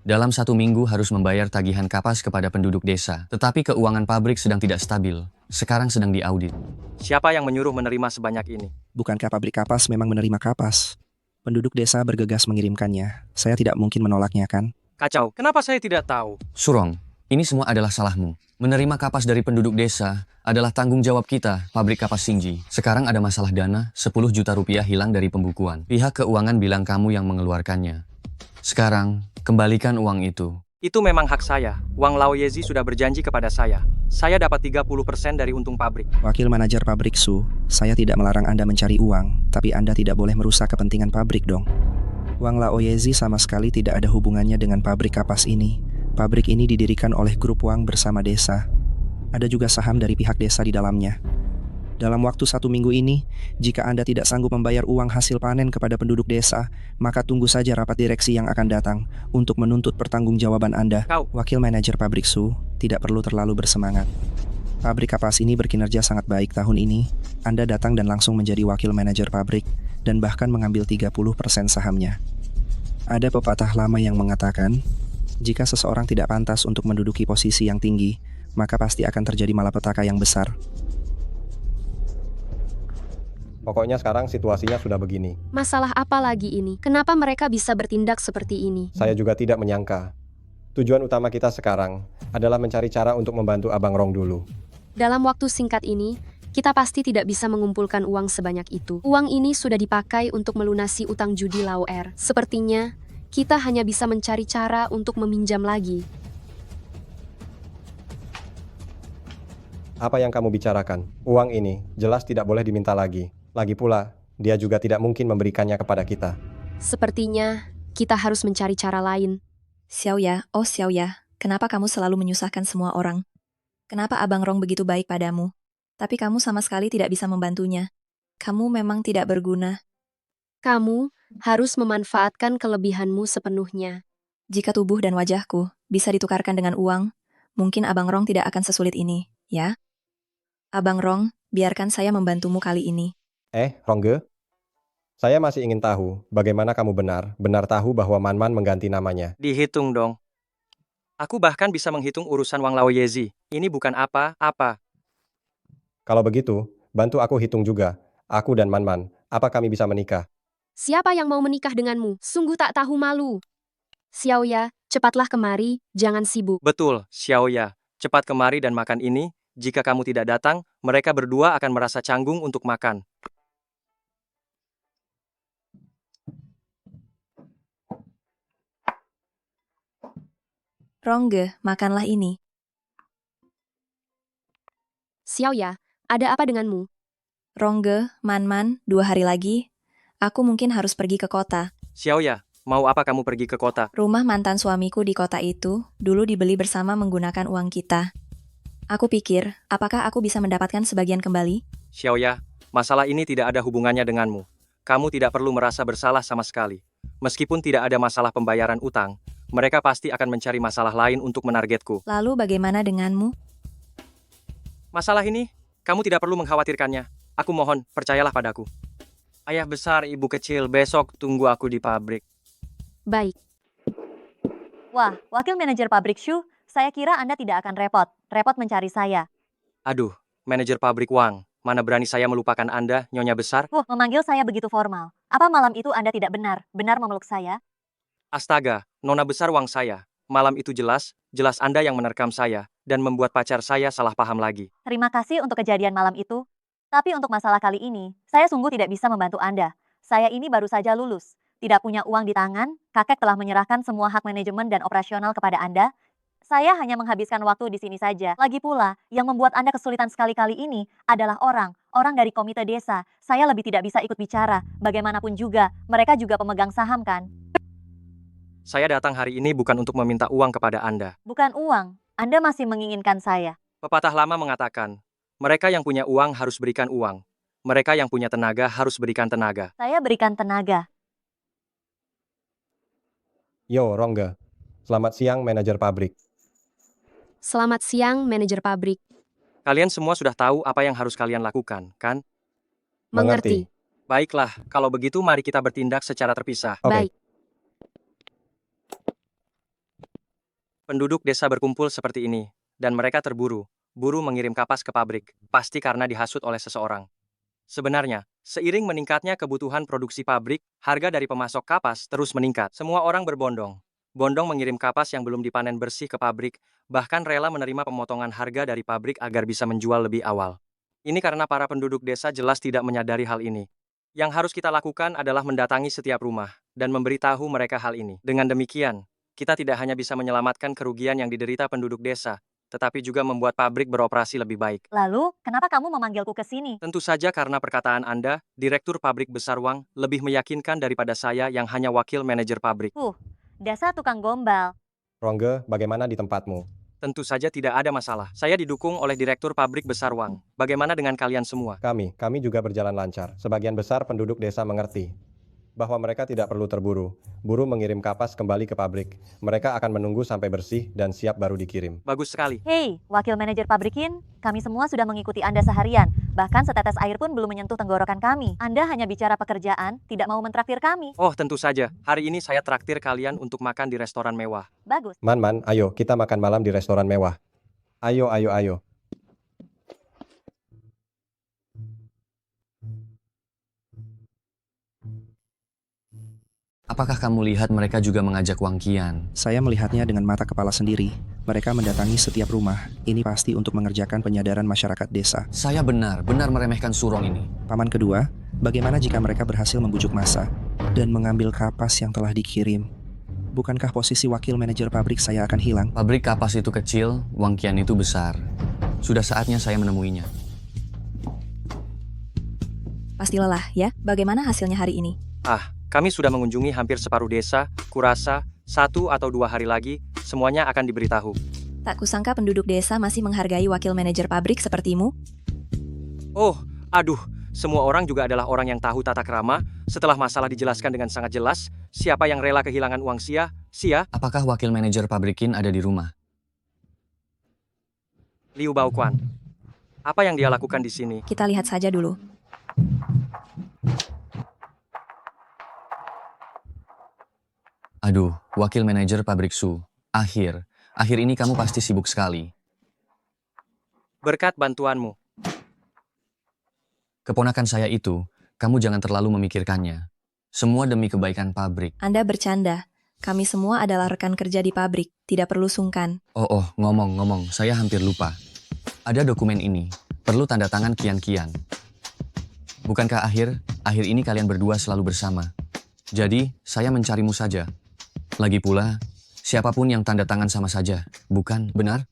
Dalam 1 minggu harus membayar tagihan kapas kepada penduduk desa. Tetapi keuangan pabrik sedang tidak stabil. Sekarang sedang diaudit. Siapa yang menyuruh menerima sebanyak ini? Bukankah pabrik kapas memang menerima kapas? Penduduk desa bergegas mengirimkannya. Saya tidak mungkin menolaknya kan? Kacau, kenapa saya tidak tahu? Surong, ini semua adalah salahmu. Menerima kapas dari penduduk desa adalah tanggung jawab kita, pabrik kapas Xingji. Sekarang ada masalah dana, 10 juta rupiah hilang dari pembukuan. Pihak keuangan bilang kamu yang mengeluarkannya. Sekarang, kembalikan uang itu. Itu memang hak saya. Wang Laoyezi sudah berjanji kepada saya. Saya dapat 30% dari untung pabrik. Wakil manajer pabrik Su, saya tidak melarang Anda mencari uang, tapi Anda tidak boleh merusak kepentingan pabrik dong. Wang Laoyezi sama sekali tidak ada hubungannya dengan pabrik kapas ini. Pabrik ini didirikan oleh grup Wang bersama desa. Ada juga saham dari pihak desa di dalamnya. Dalam waktu 1 minggu ini, jika Anda tidak sanggup membayar uang hasil panen kepada penduduk desa, maka tunggu saja rapat direksi yang akan datang untuk menuntut pertanggungjawaban Anda. Wakil manajer pabrik Su, tidak perlu terlalu bersemangat. Pabrik kapas ini berkinerja sangat baik tahun ini. Anda datang dan langsung menjadi wakil manajer pabrik dan bahkan mengambil 30% sahamnya. Ada pepatah lama yang mengatakan, jika seseorang tidak pantas untuk menduduki posisi yang tinggi, maka pasti akan terjadi malapetaka yang besar. Pokoknya sekarang situasinya sudah begini. Masalah apa lagi ini? Kenapa mereka bisa bertindak seperti ini? Saya juga tidak menyangka. Tujuan utama kita sekarang adalah mencari cara untuk membantu Abang Rong dulu. Dalam waktu singkat ini, kita pasti tidak bisa mengumpulkan uang sebanyak itu. Uang ini sudah dipakai untuk melunasi utang judi Lao Er. Sepertinya, kita hanya bisa mencari cara untuk meminjam lagi. Apa yang kamu bicarakan? Uang ini jelas tidak boleh diminta lagi. Lagi pula, dia juga tidak mungkin memberikannya kepada kita. Sepertinya, kita harus mencari cara lain. Xiaoya, oh Xiaoya, kenapa kamu selalu menyusahkan semua orang? Kenapa Abang Rong begitu baik padamu? Tapi kamu sama sekali tidak bisa membantunya. Kamu memang tidak berguna. Kamu harus memanfaatkan kelebihanmu sepenuhnya. Jika tubuh dan wajahku bisa ditukarkan dengan uang, mungkin Abang Rong tidak akan sesulit ini, ya? Abang Rong, biarkan saya membantumu kali ini. Rongge? Saya masih ingin tahu bagaimana kamu benar tahu bahwa Man-Man mengganti namanya. Dihitung dong. Aku bahkan bisa menghitung urusan Wang Laoyezi. Ini bukan apa-apa. Kalau begitu, bantu aku hitung juga. Aku dan Man-Man, apa kami bisa menikah? Siapa yang mau menikah denganmu? Sungguh tak tahu malu. Xiaoya, cepatlah kemari, jangan sibuk. Betul, Xiaoya. Cepat kemari dan makan ini. Jika kamu tidak datang, mereka berdua akan merasa canggung untuk makan. Rongge, makanlah ini. Xiaoya, ada apa denganmu? Rongge, Man-Man, 2 hari lagi, aku mungkin harus pergi ke kota. Xiaoya, mau apa kamu pergi ke kota? Rumah mantan suamiku di kota itu dulu dibeli bersama menggunakan uang kita. Aku pikir, apakah aku bisa mendapatkan sebagian kembali? Xiaoya, masalah ini tidak ada hubungannya denganmu. Kamu tidak perlu merasa bersalah sama sekali. Meskipun tidak ada masalah pembayaran utang, mereka pasti akan mencari masalah lain untuk menargetku. Lalu bagaimana denganmu? Masalah ini, kamu tidak perlu mengkhawatirkannya. Aku mohon, percayalah padaku. Ayah besar, ibu kecil, besok tunggu aku di pabrik. Baik. Wah, wakil manajer pabrik Shu, saya kira Anda tidak akan repot mencari saya. Aduh, manajer pabrik Wang, mana berani saya melupakan Anda, Nyonya Besar? Memanggil saya begitu formal. Apa malam itu Anda tidak benar memeluk saya? Astaga, Nona Besar Wang saya. Malam itu jelas Anda yang menerkam saya, dan membuat pacar saya salah paham lagi. Terima kasih untuk kejadian malam itu. Tapi untuk masalah kali ini, saya sungguh tidak bisa membantu Anda. Saya ini baru saja lulus. Tidak punya uang di tangan, kakek telah menyerahkan semua hak manajemen dan operasional kepada Anda. Saya hanya menghabiskan waktu di sini saja. Lagi pula, yang membuat Anda kesulitan sekali-kali ini adalah orang dari komite desa. Saya lebih tidak bisa ikut bicara. Bagaimanapun juga, mereka juga pemegang saham kan? Saya datang hari ini bukan untuk meminta uang kepada Anda. Bukan uang, Anda masih menginginkan saya. Pepatah lama mengatakan, mereka yang punya uang harus berikan uang. Mereka yang punya tenaga harus berikan tenaga. Saya berikan tenaga. Yo, Rongge. Selamat siang, manajer pabrik. Selamat siang, manajer pabrik. Kalian semua sudah tahu apa yang harus kalian lakukan, kan? Mengerti. Baiklah, kalau begitu mari kita bertindak secara terpisah. Oke. Baik. Penduduk desa berkumpul seperti ini, dan mereka terburu. Buru mengirim kapas ke pabrik, pasti karena dihasut oleh seseorang. Sebenarnya, seiring meningkatnya kebutuhan produksi pabrik, harga dari pemasok kapas terus meningkat. Semua orang berbondong. Bondong mengirim kapas yang belum dipanen bersih ke pabrik, bahkan rela menerima pemotongan harga dari pabrik agar bisa menjual lebih awal. Ini karena para penduduk desa jelas tidak menyadari hal ini. Yang harus kita lakukan adalah mendatangi setiap rumah, dan memberitahu mereka hal ini. Dengan demikian, kita tidak hanya bisa menyelamatkan kerugian yang diderita penduduk desa, tetapi juga membuat pabrik beroperasi lebih baik. Lalu, kenapa kamu memanggilku ke sini? Tentu saja karena perkataan Anda, Direktur Pabrik Besar Wang, lebih meyakinkan daripada saya yang hanya wakil manajer pabrik. Dasar tukang gombal. Rongge, bagaimana di tempatmu? Tentu saja tidak ada masalah. Saya didukung oleh Direktur Pabrik Besar Wang. Bagaimana dengan kalian semua? Kami juga berjalan lancar. Sebagian besar penduduk desa mengerti bahwa mereka tidak perlu terburu. Buru mengirim kapas kembali ke pabrik. Mereka akan menunggu sampai bersih dan siap baru dikirim. Bagus sekali. Hei, wakil manajer pabrikin, kami semua sudah mengikuti Anda seharian. Bahkan setetes air pun belum menyentuh tenggorokan kami. Anda hanya bicara pekerjaan, tidak mau mentraktir kami. Oh, tentu saja. Hari ini saya traktir kalian untuk makan di restoran mewah. Bagus. Man, ayo kita makan malam di restoran mewah. Ayo. Apakah kamu lihat mereka juga mengajak Wang Qian? Saya melihatnya dengan mata kepala sendiri. Mereka mendatangi setiap rumah. Ini pasti untuk mengerjakan penyadaran masyarakat desa. Saya benar meremehkan Surong ini. Paman kedua, bagaimana jika mereka berhasil membujuk massa dan mengambil kapas yang telah dikirim? Bukankah posisi wakil manajer pabrik saya akan hilang? Pabrik kapas itu kecil, Wang Qian itu besar. Sudah saatnya saya menemuinya. Pasti lelah, ya? Bagaimana hasilnya hari ini? Kami sudah mengunjungi hampir separuh desa. Kurasa 1 atau 2 hari lagi, semuanya akan diberitahu. Tak kusangka penduduk desa masih menghargai wakil manajer pabrik sepertimu. Oh, aduh, Semua orang juga adalah orang yang tahu tata krama. Setelah masalah dijelaskan dengan sangat jelas, siapa yang rela kehilangan uang Sia? Apakah wakil manajer pabrikin ada di rumah? Liu Baoquan. Apa yang dia lakukan di sini? Kita lihat saja dulu. Aduh, wakil manajer pabrik Su. Akhir ini kamu pasti sibuk sekali. Berkat bantuanmu. Keponakan saya itu, kamu jangan terlalu memikirkannya. Semua demi kebaikan pabrik. Anda bercanda. Kami semua adalah rekan kerja di pabrik. Tidak perlu sungkan. Oh, ngomong-ngomong, saya hampir lupa. Ada dokumen ini. Perlu tanda tangan Kian. Bukankah akhir ini kalian berdua selalu bersama? Jadi, saya mencarimu saja. Lagi pula, siapapun yang tanda tangan sama saja, bukan benar?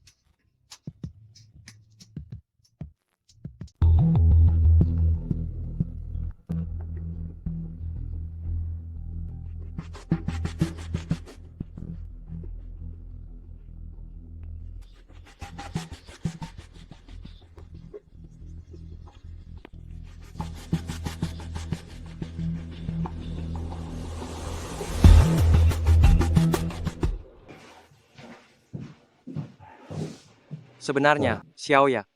Sebenarnya, Xiaoya.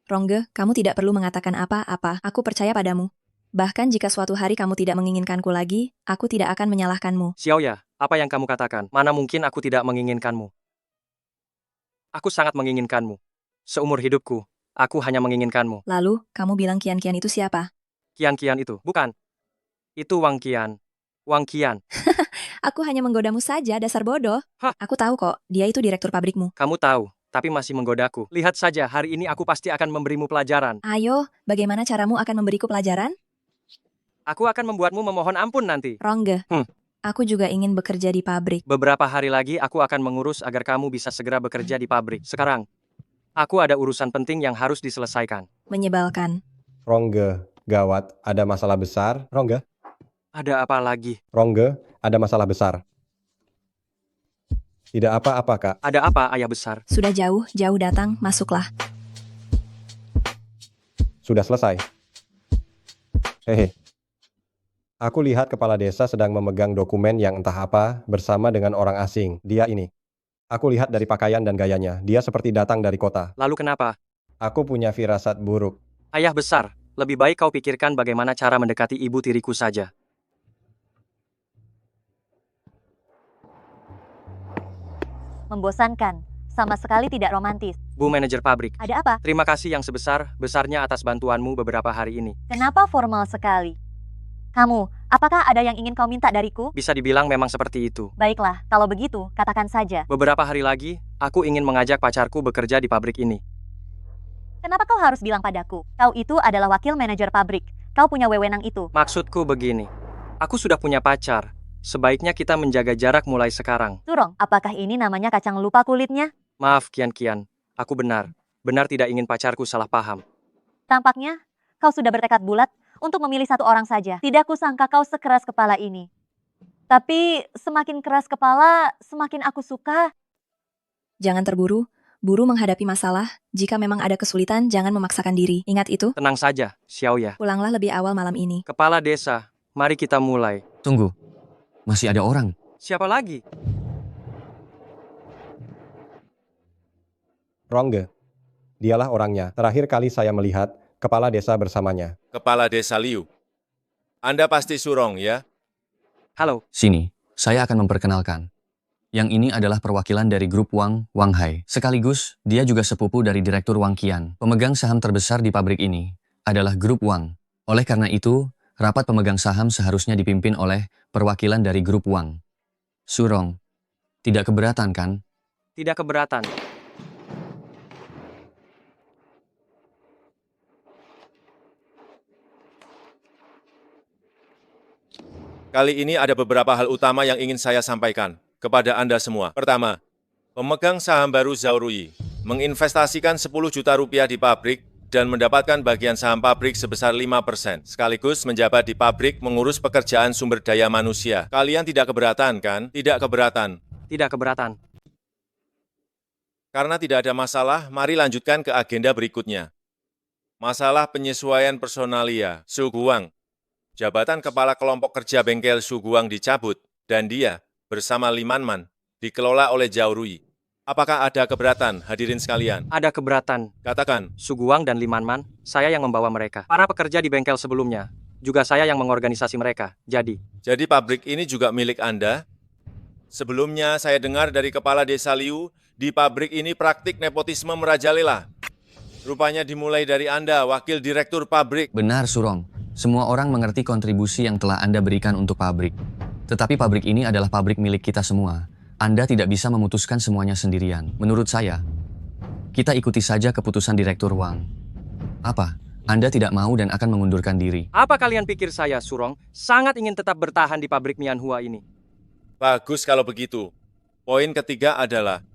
Rongge, kamu tidak perlu mengatakan apa-apa. Aku percaya padamu. Bahkan jika suatu hari kamu tidak menginginkanku lagi, aku tidak akan menyalahkanmu. Xiaoya, apa yang kamu katakan? Mana mungkin aku tidak menginginkanmu? Aku sangat menginginkanmu. Seumur hidupku, aku hanya menginginkanmu. Lalu, kamu bilang Kian itu siapa? Kian itu, bukan. Itu Wang Qian. Wang Qian. Aku hanya menggodamu saja, dasar bodoh. Hah? Aku tahu kok, dia itu direktur pabrikmu. Kamu tahu, tapi masih menggodaku. Lihat saja, hari ini aku pasti akan memberimu pelajaran. Ayo, bagaimana caramu akan memberiku pelajaran? Aku akan membuatmu memohon ampun nanti. Rongge, Hmm. Aku juga ingin bekerja di pabrik. Beberapa hari lagi aku akan mengurus agar kamu bisa segera bekerja di pabrik. Sekarang, aku ada urusan penting yang harus diselesaikan. Menyebalkan. Rongge, gawat, ada masalah besar. Rongge, Ada apa lagi? Rongge, ada masalah besar. Tidak apa-apa, Kak. Ada apa, ayah besar? Sudah jauh datang, masuklah. Sudah selesai. Hehe. Aku lihat kepala desa sedang memegang dokumen yang entah apa bersama dengan orang asing. Dia ini. Aku lihat dari pakaian dan gayanya. Dia seperti datang dari kota. Lalu kenapa? Aku punya firasat buruk. Ayah besar, lebih baik kau pikirkan bagaimana cara mendekati ibu tiriku saja. Membosankan. Sama sekali tidak romantis. Bu manajer pabrik, Ada apa? terima kasih yang sebesar-besarnya atas bantuanmu beberapa hari ini. Kenapa formal sekali? Kamu, apakah ada yang ingin kau minta dariku? Bisa dibilang memang seperti itu. Baiklah, kalau begitu, katakan saja. Beberapa hari lagi, aku ingin mengajak pacarku bekerja di pabrik ini. Kenapa kau harus bilang padaku? Kau itu adalah wakil manajer pabrik. Kau punya wewenang itu. Maksudku begini, aku sudah punya pacar. Sebaiknya kita menjaga jarak mulai sekarang. Surong, apakah ini namanya kacang lupa kulitnya? Maaf Kian, aku benar tidak ingin pacarku salah paham. Tampaknya, kau sudah bertekad bulat untuk memilih satu orang saja. Tidak kusangka kau sekeras kepala ini. Tapi semakin keras kepala, semakin aku suka. Jangan terburu, buru menghadapi masalah. Jika memang ada kesulitan, jangan memaksakan diri. Ingat itu, Tenang saja, Xiaoya. pulanglah lebih awal malam ini. Kepala desa, mari kita mulai. Tunggu, masih ada orang. Siapa lagi? Rongge. Dialah orangnya. Terakhir kali saya melihat kepala desa bersamanya. Kepala Desa Liu. Anda pasti Surong, ya? Halo, Sini, saya akan memperkenalkan. Yang ini adalah perwakilan dari grup Wang Hai. Sekaligus, dia juga sepupu dari Direktur Wang Qian. Pemegang saham terbesar di pabrik ini adalah grup Wang. Oleh karena itu, rapat pemegang saham seharusnya dipimpin oleh perwakilan dari grup Wang. Surong, tidak keberatan kan? tidak keberatan. Kali ini ada beberapa hal utama yang ingin saya sampaikan kepada Anda semua. Pertama, pemegang saham baru Zhao Rui menginvestasikan 10 juta rupiah di pabrik dan mendapatkan bagian saham pabrik sebesar 5%, sekaligus menjabat di pabrik mengurus pekerjaan sumber daya manusia. Kalian tidak keberatan, kan? Tidak keberatan. Tidak keberatan. Karena tidak ada masalah, mari lanjutkan ke agenda berikutnya. Masalah penyesuaian personalia, Su Guang. Jabatan Kepala Kelompok Kerja Bengkel Su Guang dicabut, dan dia, bersama Limanman, dikelola oleh Zhao Rui. Apakah ada keberatan, hadirin sekalian? Ada keberatan. Katakan. Suguang dan Limanman, saya yang membawa mereka. Para pekerja di bengkel sebelumnya, juga saya yang mengorganisasi mereka. Jadi pabrik ini juga milik Anda? Sebelumnya saya dengar dari Kepala Desa Liu, di pabrik ini praktik nepotisme merajalela. Rupanya dimulai dari Anda, Wakil Direktur Pabrik. Benar, Surong. Semua orang mengerti kontribusi yang telah Anda berikan untuk pabrik. Tetapi pabrik ini adalah pabrik milik kita semua. Anda tidak bisa memutuskan semuanya sendirian. Menurut saya, kita ikuti saja keputusan Direktur Wang. Apa? Anda tidak mau dan akan mengundurkan diri? Apa kalian pikir saya, Surong, sangat ingin tetap bertahan di pabrik Mianhua ini? Bagus kalau begitu. Poin ketiga adalah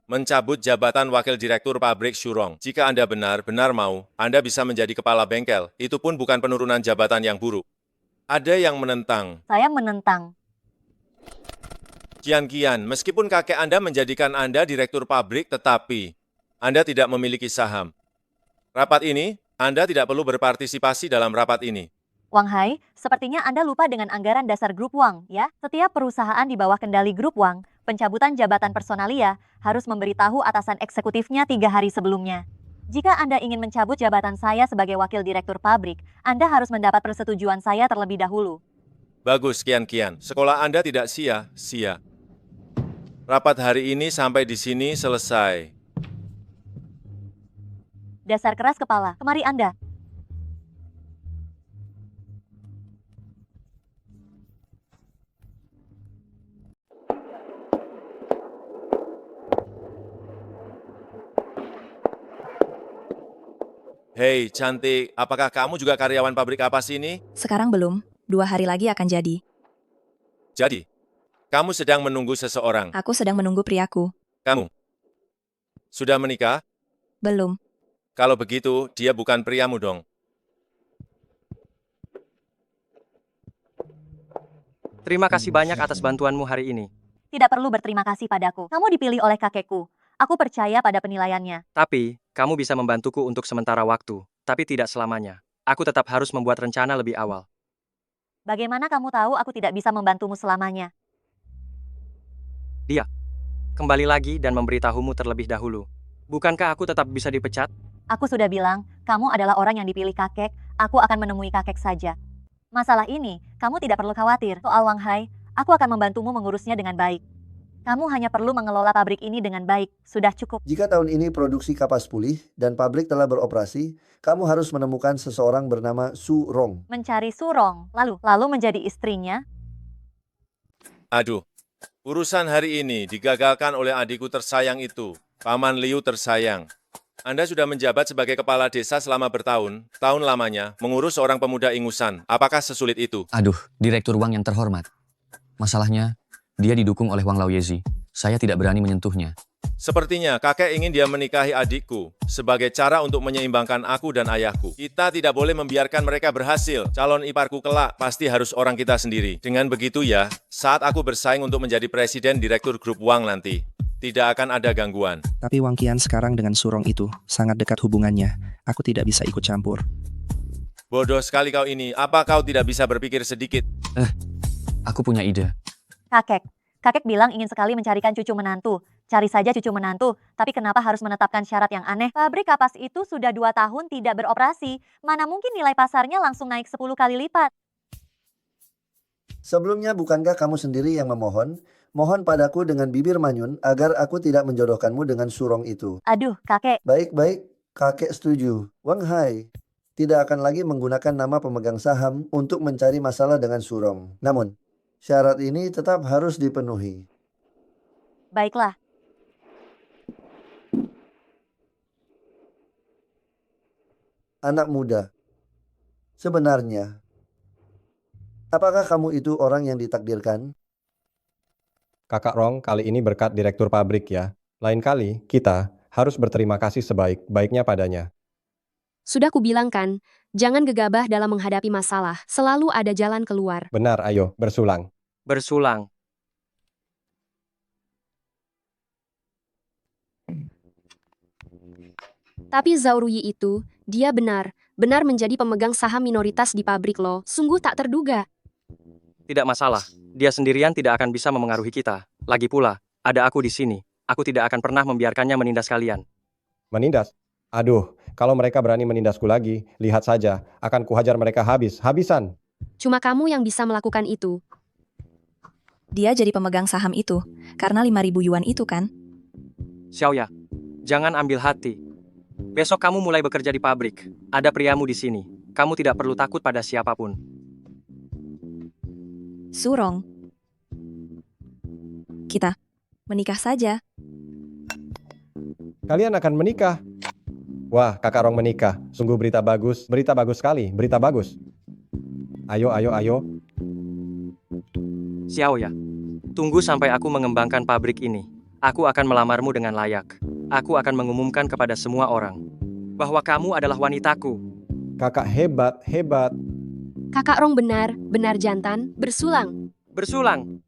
mencabut jabatan Wakil Direktur Pabrik Shurong. Jika Anda benar-benar mau, Anda bisa menjadi kepala bengkel. Itu pun bukan penurunan jabatan yang buruk. Ada yang menentang. Saya menentang. Kian, meskipun kakek Anda menjadikan Anda direktur pabrik, tetapi Anda tidak memiliki saham. Rapat ini, Anda tidak perlu berpartisipasi dalam rapat ini. Wang Hai, sepertinya Anda lupa dengan anggaran dasar grup Wang, ya? Setiap perusahaan di bawah kendali grup Wang, pencabutan jabatan personalia harus memberitahu atasan eksekutifnya 3 hari sebelumnya. Jika Anda ingin mencabut jabatan saya sebagai wakil direktur pabrik, Anda harus mendapat persetujuan saya terlebih dahulu. Bagus, Kian. Sekolah Anda tidak sia-sia. Rapat hari ini sampai di sini selesai. Dasar keras kepala, kemari Anda. Hei, cantik, apakah kamu juga karyawan pabrik kapas ini? Sekarang belum, 2 hari lagi akan jadi. Jadi, kamu sedang menunggu seseorang. Aku sedang menunggu priaku. Kamu sudah menikah? Belum. Kalau begitu, dia bukan priamu dong. Terima kasih banyak atas bantuanmu hari ini. Tidak perlu berterima kasih padaku. Kamu dipilih oleh kakekku. Aku percaya pada penilaiannya. Tapi, kamu bisa membantuku untuk sementara waktu, tapi tidak selamanya. Aku tetap harus membuat rencana lebih awal. Bagaimana kamu tahu aku tidak bisa membantumu selamanya? Dia kembali lagi dan memberitahumu terlebih dahulu. Bukankah aku tetap bisa dipecat? Aku sudah bilang, kamu adalah orang yang dipilih kakek, aku akan menemui kakek saja. Masalah ini, kamu tidak perlu khawatir. Soal Wang Hai, aku akan membantumu mengurusnya dengan baik. Kamu hanya perlu mengelola pabrik ini dengan baik. Sudah cukup. Jika tahun ini produksi kapas pulih dan pabrik telah beroperasi, kamu harus menemukan seseorang bernama Su Rong. Mencari Surong, lalu menjadi istrinya. Aduh, urusan hari ini digagalkan oleh adikku tersayang itu, Paman Liu tersayang. Anda sudah menjabat sebagai kepala desa selama bertahun, tahun lamanya, mengurus seorang pemuda ingusan. Apakah sesulit itu? Aduh, Direktur Wang yang terhormat. Masalahnya, dia didukung oleh Wang Laoyezi. Saya tidak berani menyentuhnya. Sepertinya kakek ingin dia menikahi adikku sebagai cara untuk menyeimbangkan aku dan ayahku. Kita tidak boleh membiarkan mereka berhasil. Calon iparku kelak pasti harus orang kita sendiri. Dengan begitu ya, saat aku bersaing untuk menjadi presiden direktur grup Wang nanti, tidak akan ada gangguan. Tapi Wang Qian sekarang dengan Surong itu sangat dekat hubungannya. Aku tidak bisa ikut campur. Bodoh sekali kau ini. Apa kau tidak bisa berpikir sedikit? Aku punya ide. Kakek bilang ingin sekali mencarikan cucu menantu. Cari saja cucu menantu, tapi kenapa harus menetapkan syarat yang aneh? Pabrik kapas itu sudah 2 tahun tidak beroperasi. Mana mungkin nilai pasarnya langsung naik 10 kali lipat? Sebelumnya bukankah kamu sendiri yang memohon? Mohon padaku dengan bibir manyun agar aku tidak menjodohkanmu dengan Surong itu. Aduh, kakek. Baik, kakek setuju. Wang Hai tidak akan lagi menggunakan nama pemegang saham untuk mencari masalah dengan Surong. Namun, syarat ini tetap harus dipenuhi. Baiklah. Anak muda, sebenarnya, apakah kamu itu orang yang ditakdirkan? Kakak Rong kali ini berkat direktur pabrik ya. Lain kali, kita harus berterima kasih sebaik-baiknya padanya. Sudah kubilang kan, jangan gegabah dalam menghadapi masalah. Selalu ada jalan keluar. Benar, ayo, bersulang. Bersulang. Tapi Zauruyi itu, dia benar menjadi pemegang saham minoritas di pabrik lo. Sungguh tak terduga. Tidak masalah, dia sendirian tidak akan bisa memengaruhi kita. Lagi pula, ada aku di sini. Aku tidak akan pernah membiarkannya menindas kalian. Menindas? Aduh, kalau mereka berani menindasku lagi, lihat saja, akan kuhajar mereka habis-habisan. Cuma kamu yang bisa melakukan itu. Dia jadi pemegang saham itu, karena 5.000 yuan itu kan? Xiaoya, jangan ambil hati. Besok kamu mulai bekerja di pabrik. Ada priamu di sini. Kamu tidak perlu takut pada siapapun. Surong. Kita menikah saja. Kalian akan menikah. Wah, kakak Rong menikah. Sungguh berita bagus sekali, berita bagus. Ayo. Xiaoya, tunggu sampai aku mengembangkan pabrik ini. Aku akan melamarmu dengan layak. Aku akan mengumumkan kepada semua orang bahwa kamu adalah wanitaku. Kakak hebat. Kakak Rong benar jantan, bersulang. Bersulang.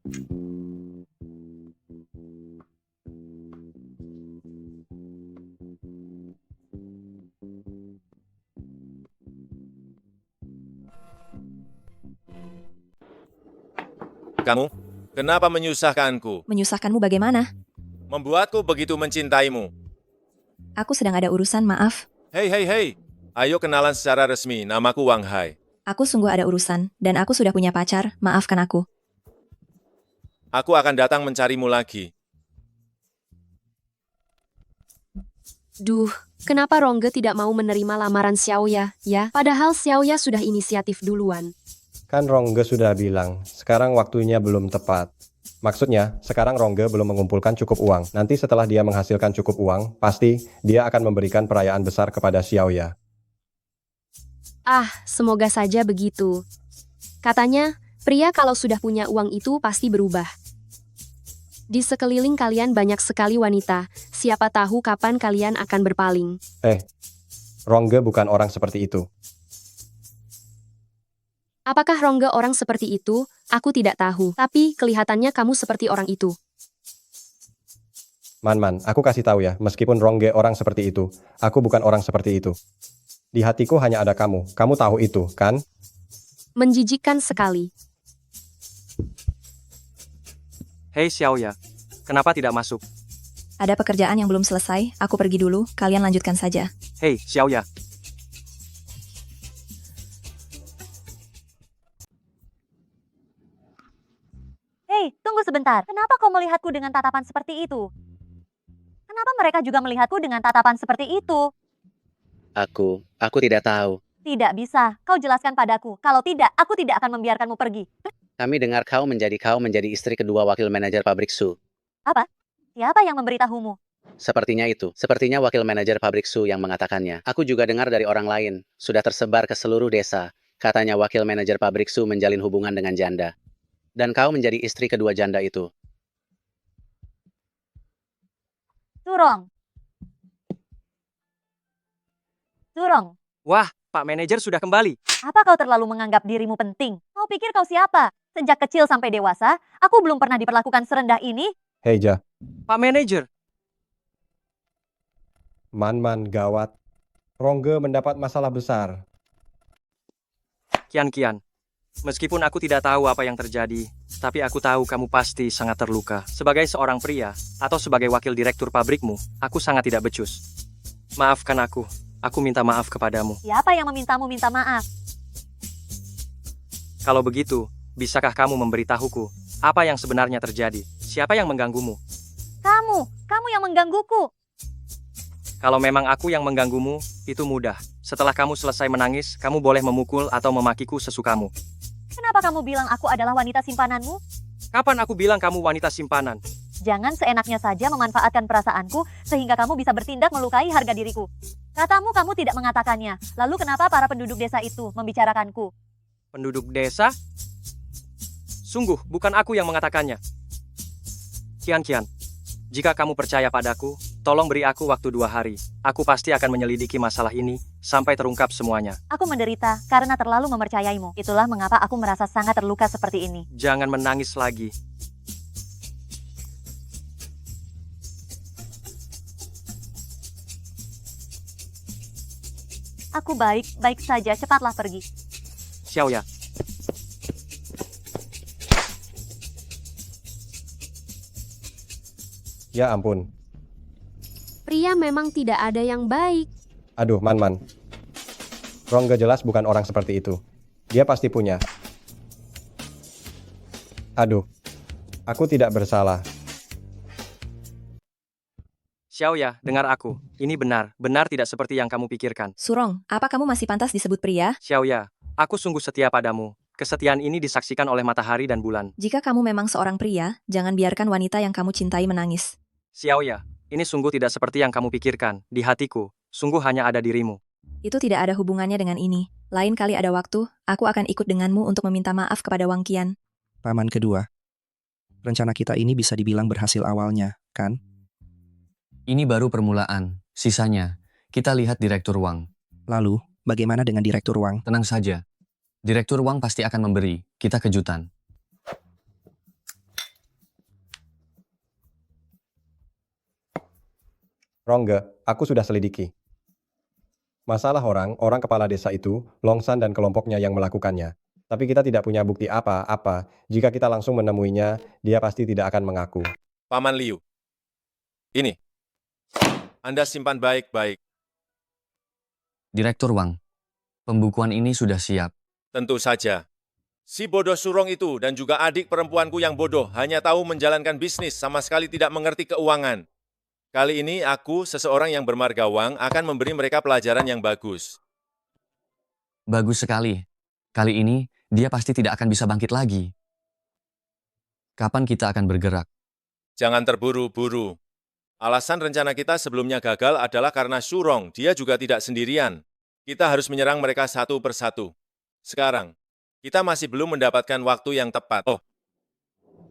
Kamu, kenapa menyusahkanku? Menyusahkanmu bagaimana? Membuatku begitu mencintaimu. Aku sedang ada urusan, maaf. Hei. Ayo kenalan secara resmi, namaku Wang Hai. Aku sungguh ada urusan, dan aku sudah punya pacar, maafkan aku. Aku akan datang mencarimu lagi. Duh, kenapa Rongge tidak mau menerima lamaran Xiaoya, ya? Padahal Xiaoya sudah inisiatif duluan. Kan Rongge sudah bilang, sekarang waktunya belum tepat. Maksudnya, sekarang Rongge belum mengumpulkan cukup uang. Nanti setelah dia menghasilkan cukup uang, pasti dia akan memberikan perayaan besar kepada Xiaoya. Ah, semoga saja begitu. Katanya, pria kalau sudah punya uang itu pasti berubah. Di sekeliling kalian banyak sekali wanita. Siapa tahu kapan kalian akan berpaling. Rongge bukan orang seperti itu. Apakah Rongge orang seperti itu? Aku tidak tahu. Tapi kelihatannya kamu seperti orang itu. Man, aku kasih tahu ya, meskipun Rongge orang seperti itu, aku bukan orang seperti itu. Di hatiku hanya ada kamu. Kamu tahu itu, kan? Menjijikkan sekali. Hei Xiaoya, kenapa tidak masuk? Ada pekerjaan yang belum selesai, aku pergi dulu, kalian lanjutkan saja. Hei Xiaoya. Hei, tunggu sebentar. Kenapa kau melihatku dengan tatapan seperti itu? Kenapa mereka juga melihatku dengan tatapan seperti itu? Aku tidak tahu. Tidak bisa. Kau jelaskan padaku. Kalau tidak, aku tidak akan membiarkanmu pergi. Kami dengar kau menjadi istri kedua wakil manajer pabrik Su. Apa? Siapa yang memberitahumu? Sepertinya itu. Sepertinya wakil manajer pabrik Su yang mengatakannya. Aku juga dengar dari orang lain. Sudah tersebar ke seluruh desa. Katanya wakil manajer pabrik Su menjalin hubungan dengan janda. Dan kau menjadi istri kedua janda itu. Surong. Wah, Pak Manajer sudah kembali. Apa kau terlalu menganggap dirimu penting? Kau pikir kau siapa? Sejak kecil sampai dewasa, aku belum pernah diperlakukan serendah ini. Hei Ja. Pak Manajer. Man, gawat. Rongge mendapat masalah besar. Kian. Meskipun aku tidak tahu apa yang terjadi, tapi aku tahu kamu pasti sangat terluka. Sebagai seorang pria, atau sebagai wakil direktur pabrikmu, aku sangat tidak becus. Maafkan aku. Aku minta maaf kepadamu. Siapa yang memintamu minta maaf? Kalau begitu, bisakah kamu memberitahuku apa yang sebenarnya terjadi? Siapa yang mengganggumu? Kamu yang menggangguku. Kalau memang aku yang mengganggumu, itu mudah. Setelah kamu selesai menangis, kamu boleh memukul atau memakiku sesukamu. Kenapa kamu bilang aku adalah wanita simpananmu? Kapan aku bilang kamu wanita simpanan? Jangan seenaknya saja memanfaatkan perasaanku sehingga kamu bisa bertindak melukai harga diriku. Katamu kamu tidak mengatakannya. Lalu kenapa para penduduk desa itu membicarakanku? Penduduk desa? Sungguh, bukan aku yang mengatakannya. Kian, jika kamu percaya padaku, tolong beri aku waktu 2 hari. Aku pasti akan menyelidiki masalah ini sampai terungkap semuanya. Aku menderita karena terlalu mempercayaimu. Itulah mengapa aku merasa sangat terluka seperti ini. Jangan menangis lagi. Aku baik-baik saja, cepatlah pergi. Xiaoya, Ya ampun. Pria memang tidak ada yang baik. Aduh, Man. Rongge jelas bukan orang seperti itu. Dia pasti punya. Aduh, aku tidak bersalah. Xiaoya, dengar aku. Ini benar tidak seperti yang kamu pikirkan. Surong, apa kamu masih pantas disebut pria? Xiaoya, aku sungguh setia padamu. Kesetiaan ini disaksikan oleh matahari dan bulan. Jika kamu memang seorang pria, jangan biarkan wanita yang kamu cintai menangis. Xiaoya, ini sungguh tidak seperti yang kamu pikirkan. Di hatiku, sungguh hanya ada dirimu. Itu tidak ada hubungannya dengan ini. Lain kali ada waktu, aku akan ikut denganmu untuk meminta maaf kepada Wang Qian. Paman kedua. Rencana kita ini bisa dibilang berhasil awalnya, kan? Ini baru permulaan. Sisanya, kita lihat Direktur Wang. Lalu, bagaimana dengan Direktur Wang? Tenang saja. Direktur Wang pasti akan memberi kita kejutan. Rongge, aku sudah selidiki. Masalah orang kepala desa itu, Longsan dan kelompoknya yang melakukannya. Tapi kita tidak punya bukti apa-apa. Jika kita langsung menemuinya, dia pasti tidak akan mengaku. Paman Liu. Ini. Anda simpan baik-baik. Direktur Wang, pembukuan ini sudah siap. Tentu saja. Si bodoh Surong itu dan juga adik perempuanku yang bodoh hanya tahu menjalankan bisnis, sama sekali tidak mengerti keuangan. Kali ini aku, seseorang yang bermarga Wang, akan memberi mereka pelajaran yang bagus. Bagus sekali. Kali ini, dia pasti tidak akan bisa bangkit lagi. Kapan kita akan bergerak? Jangan terburu-buru. Alasan rencana kita sebelumnya gagal adalah karena Surong, dia juga tidak sendirian. Kita harus menyerang mereka satu persatu. Sekarang, kita masih belum mendapatkan waktu yang tepat. Oh,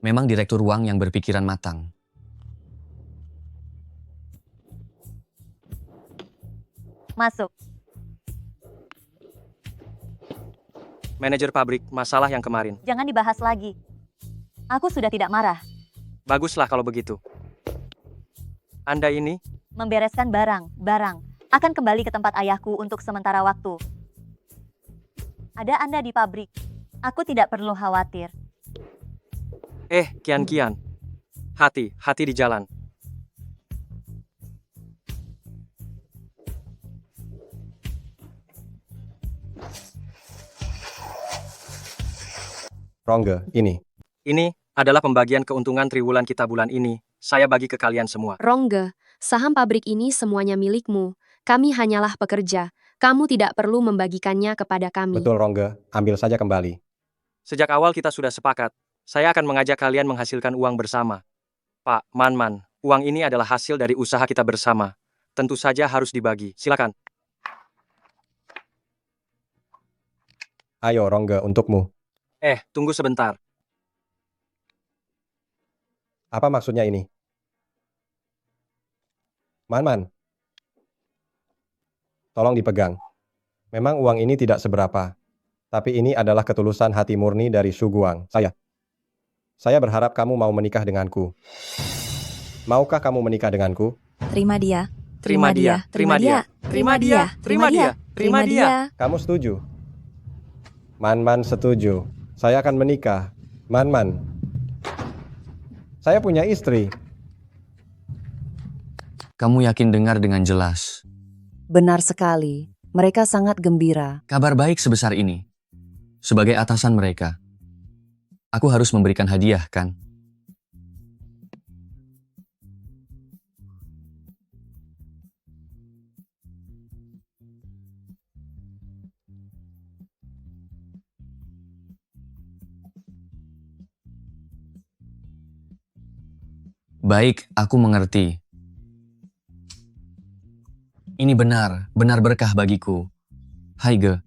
Memang Direktur Wang yang berpikiran matang. Masuk. Manajer pabrik, masalah yang kemarin. Jangan dibahas lagi. Aku sudah tidak marah. Baguslah kalau begitu. Anda ini, Membereskan barang akan kembali ke tempat ayahku untuk sementara waktu. Ada Anda di pabrik. Aku tidak perlu khawatir. Kian. Hati di jalan. Rongge, ini. Ini adalah pembagian keuntungan triwulan kita bulan ini. Saya bagi ke kalian semua. Rongge, saham pabrik ini semuanya milikmu. Kami hanyalah pekerja. Kamu tidak perlu membagikannya kepada kami. Betul Rongge, ambil saja kembali. Sejak awal kita sudah sepakat. Saya akan mengajak kalian menghasilkan uang bersama. Pak, Man, uang ini adalah hasil dari usaha kita bersama. Tentu saja harus dibagi. Silakan. Ayo Rongge, untukmu. Tunggu sebentar. Apa maksudnya ini? Man. Tolong dipegang. Memang uang ini tidak seberapa. Tapi ini adalah ketulusan hati murni dari Su Guang. Saya berharap kamu mau menikah denganku. Maukah kamu menikah denganku? Terima dia. Terima dia. Kamu setuju? Man setuju. Saya akan menikah. Man. Saya punya istri. Kamu yakin dengar dengan jelas? Benar sekali. Mereka sangat gembira. Kabar baik sebesar ini. Sebagai atasan mereka, aku harus memberikan hadiah, kan? Baik, aku mengerti. Ini benar berkah bagiku. Haige.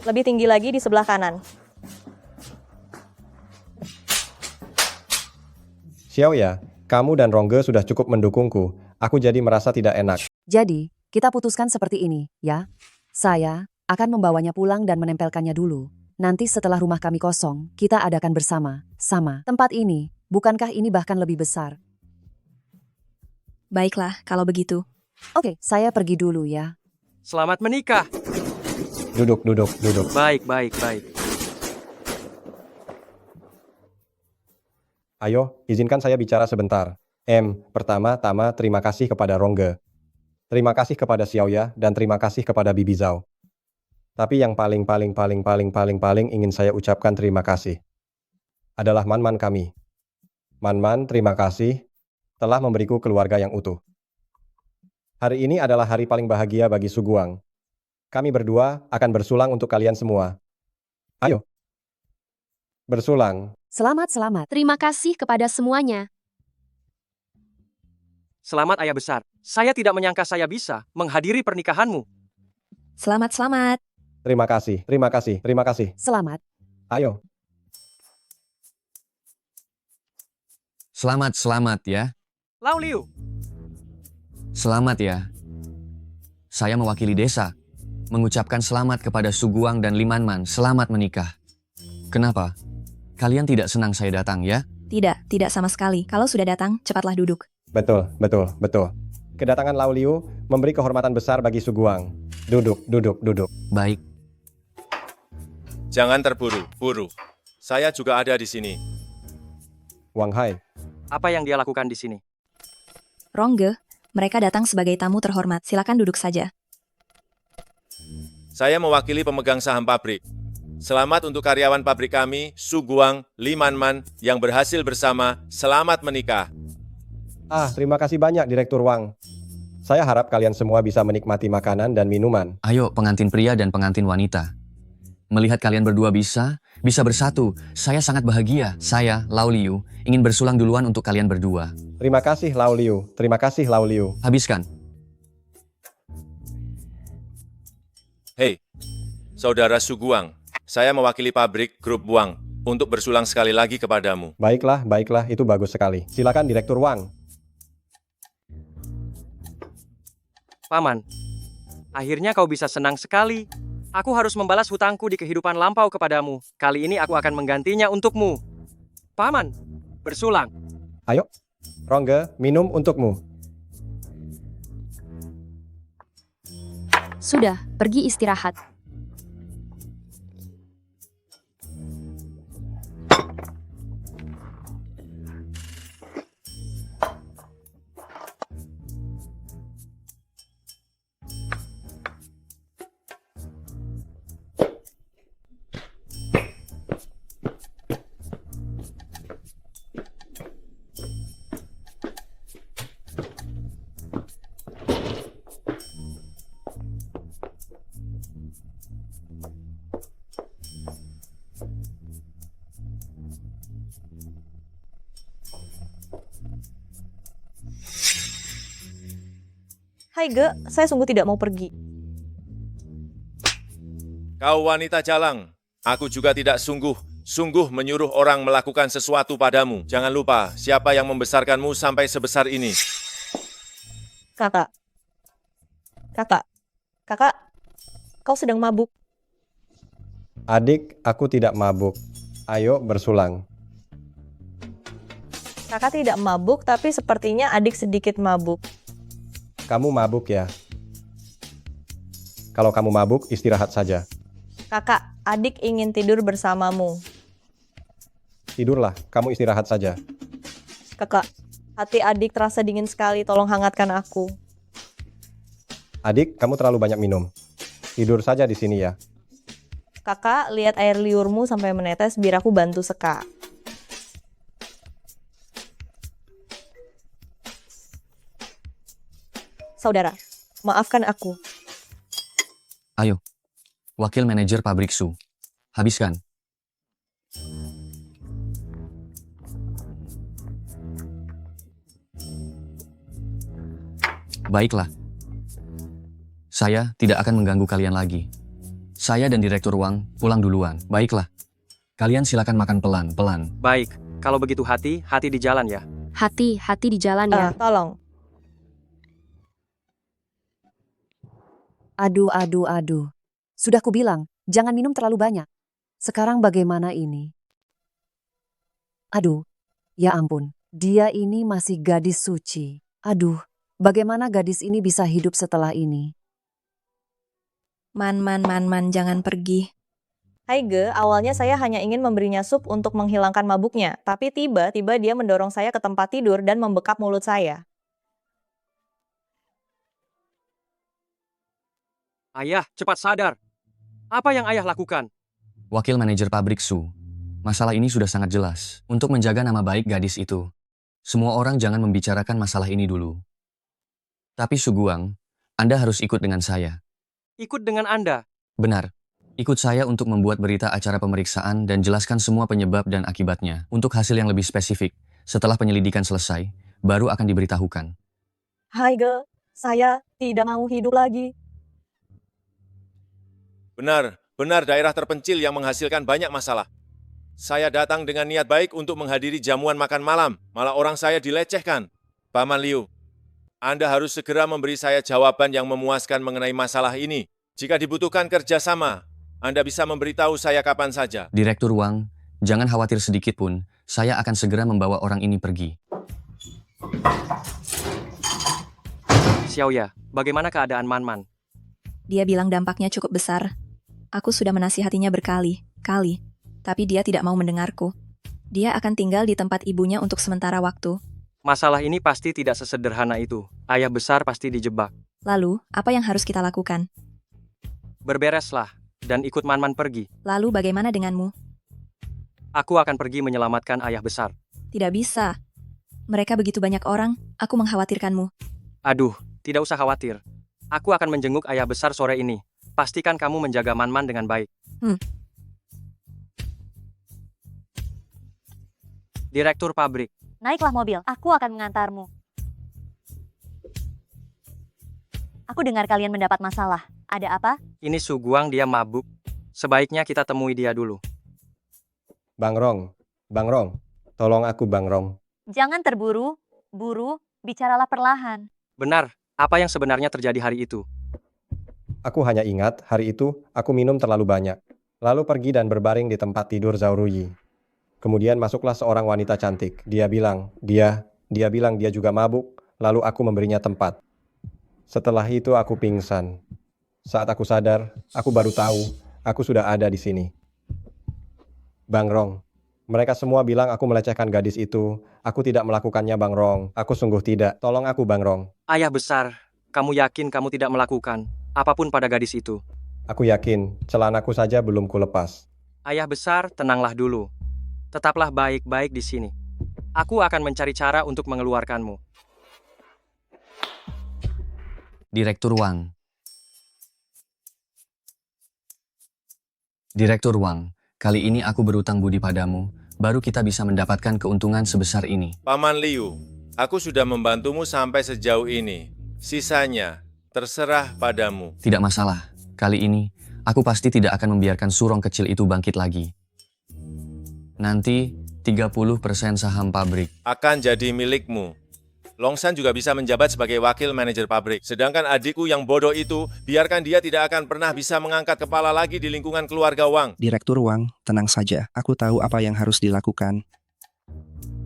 Lebih tinggi lagi di sebelah kanan. Xiaoya, kamu dan Rongge sudah cukup mendukungku. Aku jadi merasa tidak enak. Jadi, kita putuskan seperti ini, ya. Saya akan membawanya pulang dan menempelkannya dulu. nanti setelah rumah kami kosong, kita adakan bersama-sama tempat ini. Bukankah ini bahkan lebih besar? Baiklah, kalau begitu. Oke, saya pergi dulu ya. Selamat menikah. Duduk, duduk, duduk. Baik, baik, baik. Ayo, izinkan saya bicara sebentar. Pertama-tama terima kasih kepada Rongge. Terima kasih kepada Xiaoya dan terima kasih kepada Bibi Zhao. Tapi yang paling ingin saya ucapkan terima kasih adalah Man-Man kami. Man-Man, terima kasih telah memberiku keluarga yang utuh. Hari ini adalah hari paling bahagia bagi Suguang. Kami berdua akan bersulang untuk kalian semua. Ayo. Bersulang. Selamat. Terima kasih kepada semuanya. Selamat ayah besar. Saya tidak menyangka saya bisa menghadiri pernikahanmu. Selamat. Terima kasih. Selamat. Ayo. Selamat ya. Lau Liu. Selamat ya. Saya mewakili desa. Mengucapkan selamat kepada Suguang dan Limanman. Selamat menikah. Kenapa? Kalian tidak senang saya datang ya? Tidak sama sekali. Kalau sudah datang, cepatlah duduk. Betul. Kedatangan Lau Liu memberi kehormatan besar bagi Suguang. Duduk. Baik. Jangan terburu-buru. Saya juga ada di sini. Wang Hai. Apa yang dia lakukan di sini? Rongge, mereka datang sebagai tamu terhormat. Silakan duduk saja. Saya mewakili pemegang saham pabrik. Selamat untuk karyawan pabrik kami, Suguang, Limanman, yang berhasil bersama. Selamat menikah. Terima kasih banyak Direktur Wang. Saya harap kalian semua bisa menikmati makanan dan minuman. Ayo pengantin pria dan pengantin wanita. Melihat kalian berdua bisa bersatu. Saya sangat bahagia. Saya, Lau Liu, ingin bersulang duluan untuk kalian berdua. Terima kasih Lau Liu. Habiskan. Hei, Saudara Suguang, saya mewakili pabrik Grup Wang untuk bersulang sekali lagi kepadamu. Baiklah, itu bagus sekali. Silakan Direktur Wang. Paman, akhirnya kau bisa senang sekali. Aku harus membalas hutangku di kehidupan lampau kepadamu. Kali ini aku akan menggantinya untukmu. Paman, bersulang. Ayo, Rongge, minum untukmu. Sudah, pergi istirahat. Hai Ge, saya sungguh tidak mau pergi. Kau wanita jalang, aku juga tidak sungguh menyuruh orang melakukan sesuatu padamu. Jangan lupa siapa yang membesarkanmu sampai sebesar ini. Kakak, kau sedang mabuk. Adik, aku tidak mabuk. Ayo bersulang. Kakak tidak mabuk, tapi sepertinya adik sedikit mabuk. Kamu mabuk ya? Kalau kamu mabuk, istirahat saja. Kakak, adik ingin tidur bersamamu. Tidurlah, kamu istirahat saja. Kakak, hati adik terasa dingin sekali, tolong hangatkan aku. Adik, kamu terlalu banyak minum. Tidur saja di sini ya. Kakak, lihat air liurmu sampai menetes biar aku bantu seka. Saudara, maafkan aku. Ayo, wakil manajer pabrik Su. Habiskan. Baiklah. Saya tidak akan mengganggu kalian lagi. Saya dan Direktur Wang pulang duluan. Baiklah. Kalian silakan makan pelan-pelan. Baik, kalau begitu hati di jalan ya. Hati di jalan ya. Tolong. Aduh. Sudah kubilang, jangan minum terlalu banyak. Sekarang bagaimana ini? Aduh, ya ampun, dia ini masih gadis suci. Aduh, bagaimana gadis ini bisa hidup setelah ini? Man, jangan pergi. Hai Ge, awalnya saya hanya ingin memberinya sup untuk menghilangkan mabuknya, tapi tiba-tiba dia mendorong saya ke tempat tidur dan membekap mulut saya. Ayah, cepat sadar. Apa yang ayah lakukan? Wakil manajer pabrik Su, masalah ini sudah sangat jelas. Untuk menjaga nama baik gadis itu, semua orang jangan membicarakan masalah ini dulu. Tapi Su Guang, Anda harus ikut dengan saya. Ikut dengan Anda. Benar. Ikut saya untuk membuat berita acara pemeriksaan dan jelaskan semua penyebab dan akibatnya. Untuk hasil yang lebih spesifik, setelah penyelidikan selesai, baru akan diberitahukan. Hai Ge, saya tidak mau hidup lagi. Benar daerah terpencil yang menghasilkan banyak masalah. Saya datang dengan niat baik untuk menghadiri jamuan makan malam, malah orang saya dilecehkan. Paman Liu, Anda harus segera memberi saya jawaban yang memuaskan mengenai masalah ini. Jika dibutuhkan kerjasama, Anda bisa memberitahu saya kapan saja. Direktur Wang, jangan khawatir sedikit pun, saya akan segera membawa orang ini pergi. Xiaoya, bagaimana keadaan Man-Man? Dia bilang dampaknya cukup besar. Aku sudah menasihatinya berkali-kali, tapi dia tidak mau mendengarku. Dia akan tinggal di tempat ibunya untuk sementara waktu. Masalah ini pasti tidak sesederhana itu. Ayah besar pasti dijebak. Lalu, apa yang harus kita lakukan? Berbereslah, dan ikut Man-Man pergi. Lalu bagaimana denganmu? Aku akan pergi menyelamatkan ayah besar. Tidak bisa. Mereka begitu banyak orang, aku mengkhawatirkanmu. Aduh, tidak usah khawatir. Aku akan menjenguk ayah besar sore ini. Pastikan kamu menjaga Man-Man dengan baik. Direktur pabrik. Naiklah mobil, aku akan mengantarmu. Aku dengar kalian mendapat masalah. Ada apa? Ini Su Guang, dia mabuk. Sebaiknya kita temui dia dulu. Bang Rong, tolong aku Bang Rong. Jangan terburu, bicaralah perlahan. Benar, apa yang sebenarnya terjadi hari itu? Aku hanya ingat hari itu aku minum terlalu banyak. Lalu pergi dan berbaring di tempat tidur Zhao Ruyi. Kemudian masuklah seorang wanita cantik. Dia bilang dia juga mabuk, lalu aku memberinya tempat. Setelah itu aku pingsan. Saat aku sadar, aku baru tahu aku sudah ada di sini. Bang Rong, mereka semua bilang aku melecehkan gadis itu. Aku tidak melakukannya Bang Rong. Aku sungguh tidak. Tolong aku Bang Rong. Ayah besar, kamu yakin kamu tidak melakukan apapun pada gadis itu? Aku yakin, celanaku saja belum kulepas. Ayah besar, tenanglah dulu. Tetaplah baik-baik di sini. Aku akan mencari cara untuk mengeluarkanmu. Direktur Wang. Direktur Wang, kali ini aku berutang budi padamu, baru kita bisa mendapatkan keuntungan sebesar ini. Paman Liu, aku sudah membantumu sampai sejauh ini. Sisanya, terserah padamu. Tidak masalah, kali ini, aku pasti tidak akan membiarkan Surong kecil itu bangkit lagi. Nanti, 30% saham pabrik akan jadi milikmu. Longshan juga bisa menjabat sebagai wakil manajer pabrik. Sedangkan adikku yang bodoh itu, biarkan dia tidak akan pernah bisa mengangkat kepala lagi di lingkungan keluarga Wang. Direktur Wang, tenang saja. Aku tahu apa yang harus dilakukan.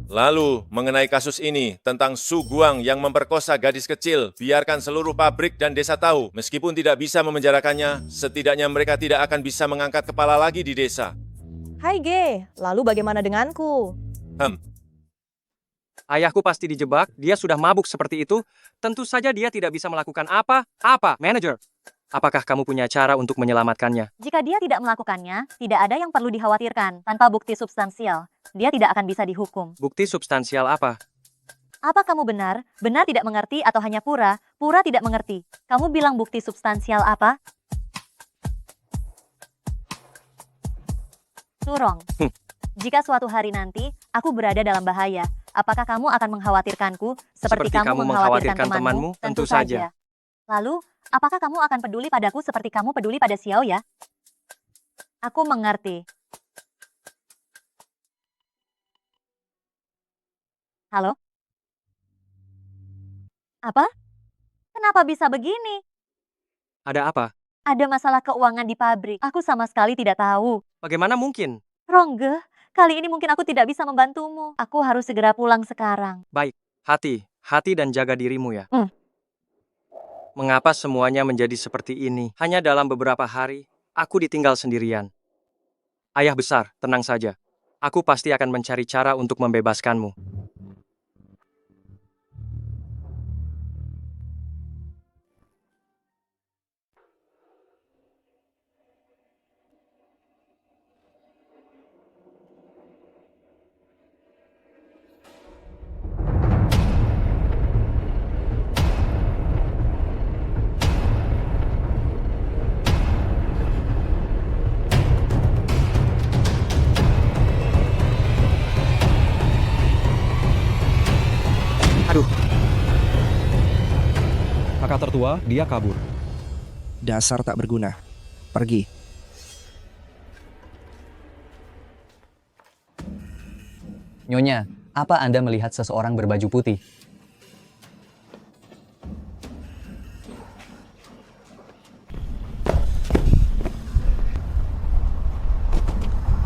Lalu, mengenai kasus ini, tentang Su Guang yang memperkosa gadis kecil, biarkan seluruh pabrik dan desa tahu. Meskipun tidak bisa memenjarakannya, setidaknya mereka tidak akan bisa mengangkat kepala lagi di desa. Hai Ge, lalu bagaimana denganku? Ayahku pasti dijebak, dia sudah mabuk seperti itu. Tentu saja dia tidak bisa melakukan apa-apa. Manajer, apakah kamu punya cara untuk menyelamatkannya? Jika dia tidak melakukannya, tidak ada yang perlu dikhawatirkan. Tanpa bukti substansial, dia tidak akan bisa dihukum. Bukti substansial apa? Apa kamu benar tidak mengerti atau hanya pura tidak mengerti? Kamu bilang bukti substansial apa? Surong, jika suatu hari nanti aku berada dalam bahaya, apakah kamu akan mengkhawatirkanku seperti kamu mengkhawatirkan temanmu? Tentu saja. Lalu, apakah kamu akan peduli padaku seperti kamu peduli pada Xiao ya? Aku mengerti. Halo? Apa? Kenapa bisa begini? Ada apa? Ada masalah keuangan di pabrik. Aku sama sekali tidak tahu. Bagaimana mungkin? Rongge, kali ini mungkin aku tidak bisa membantumu. Aku harus segera pulang sekarang. Baik, hati dan jaga dirimu ya. Mengapa semuanya menjadi seperti ini? Hanya dalam beberapa hari, aku ditinggal sendirian. Ayah besar, tenang saja. Aku pasti akan mencari cara untuk membebaskanmu. Aduh. Kakak tertua, dia kabur. Dasar tak berguna. Pergi. Nyonya, apa Anda melihat seseorang berbaju putih?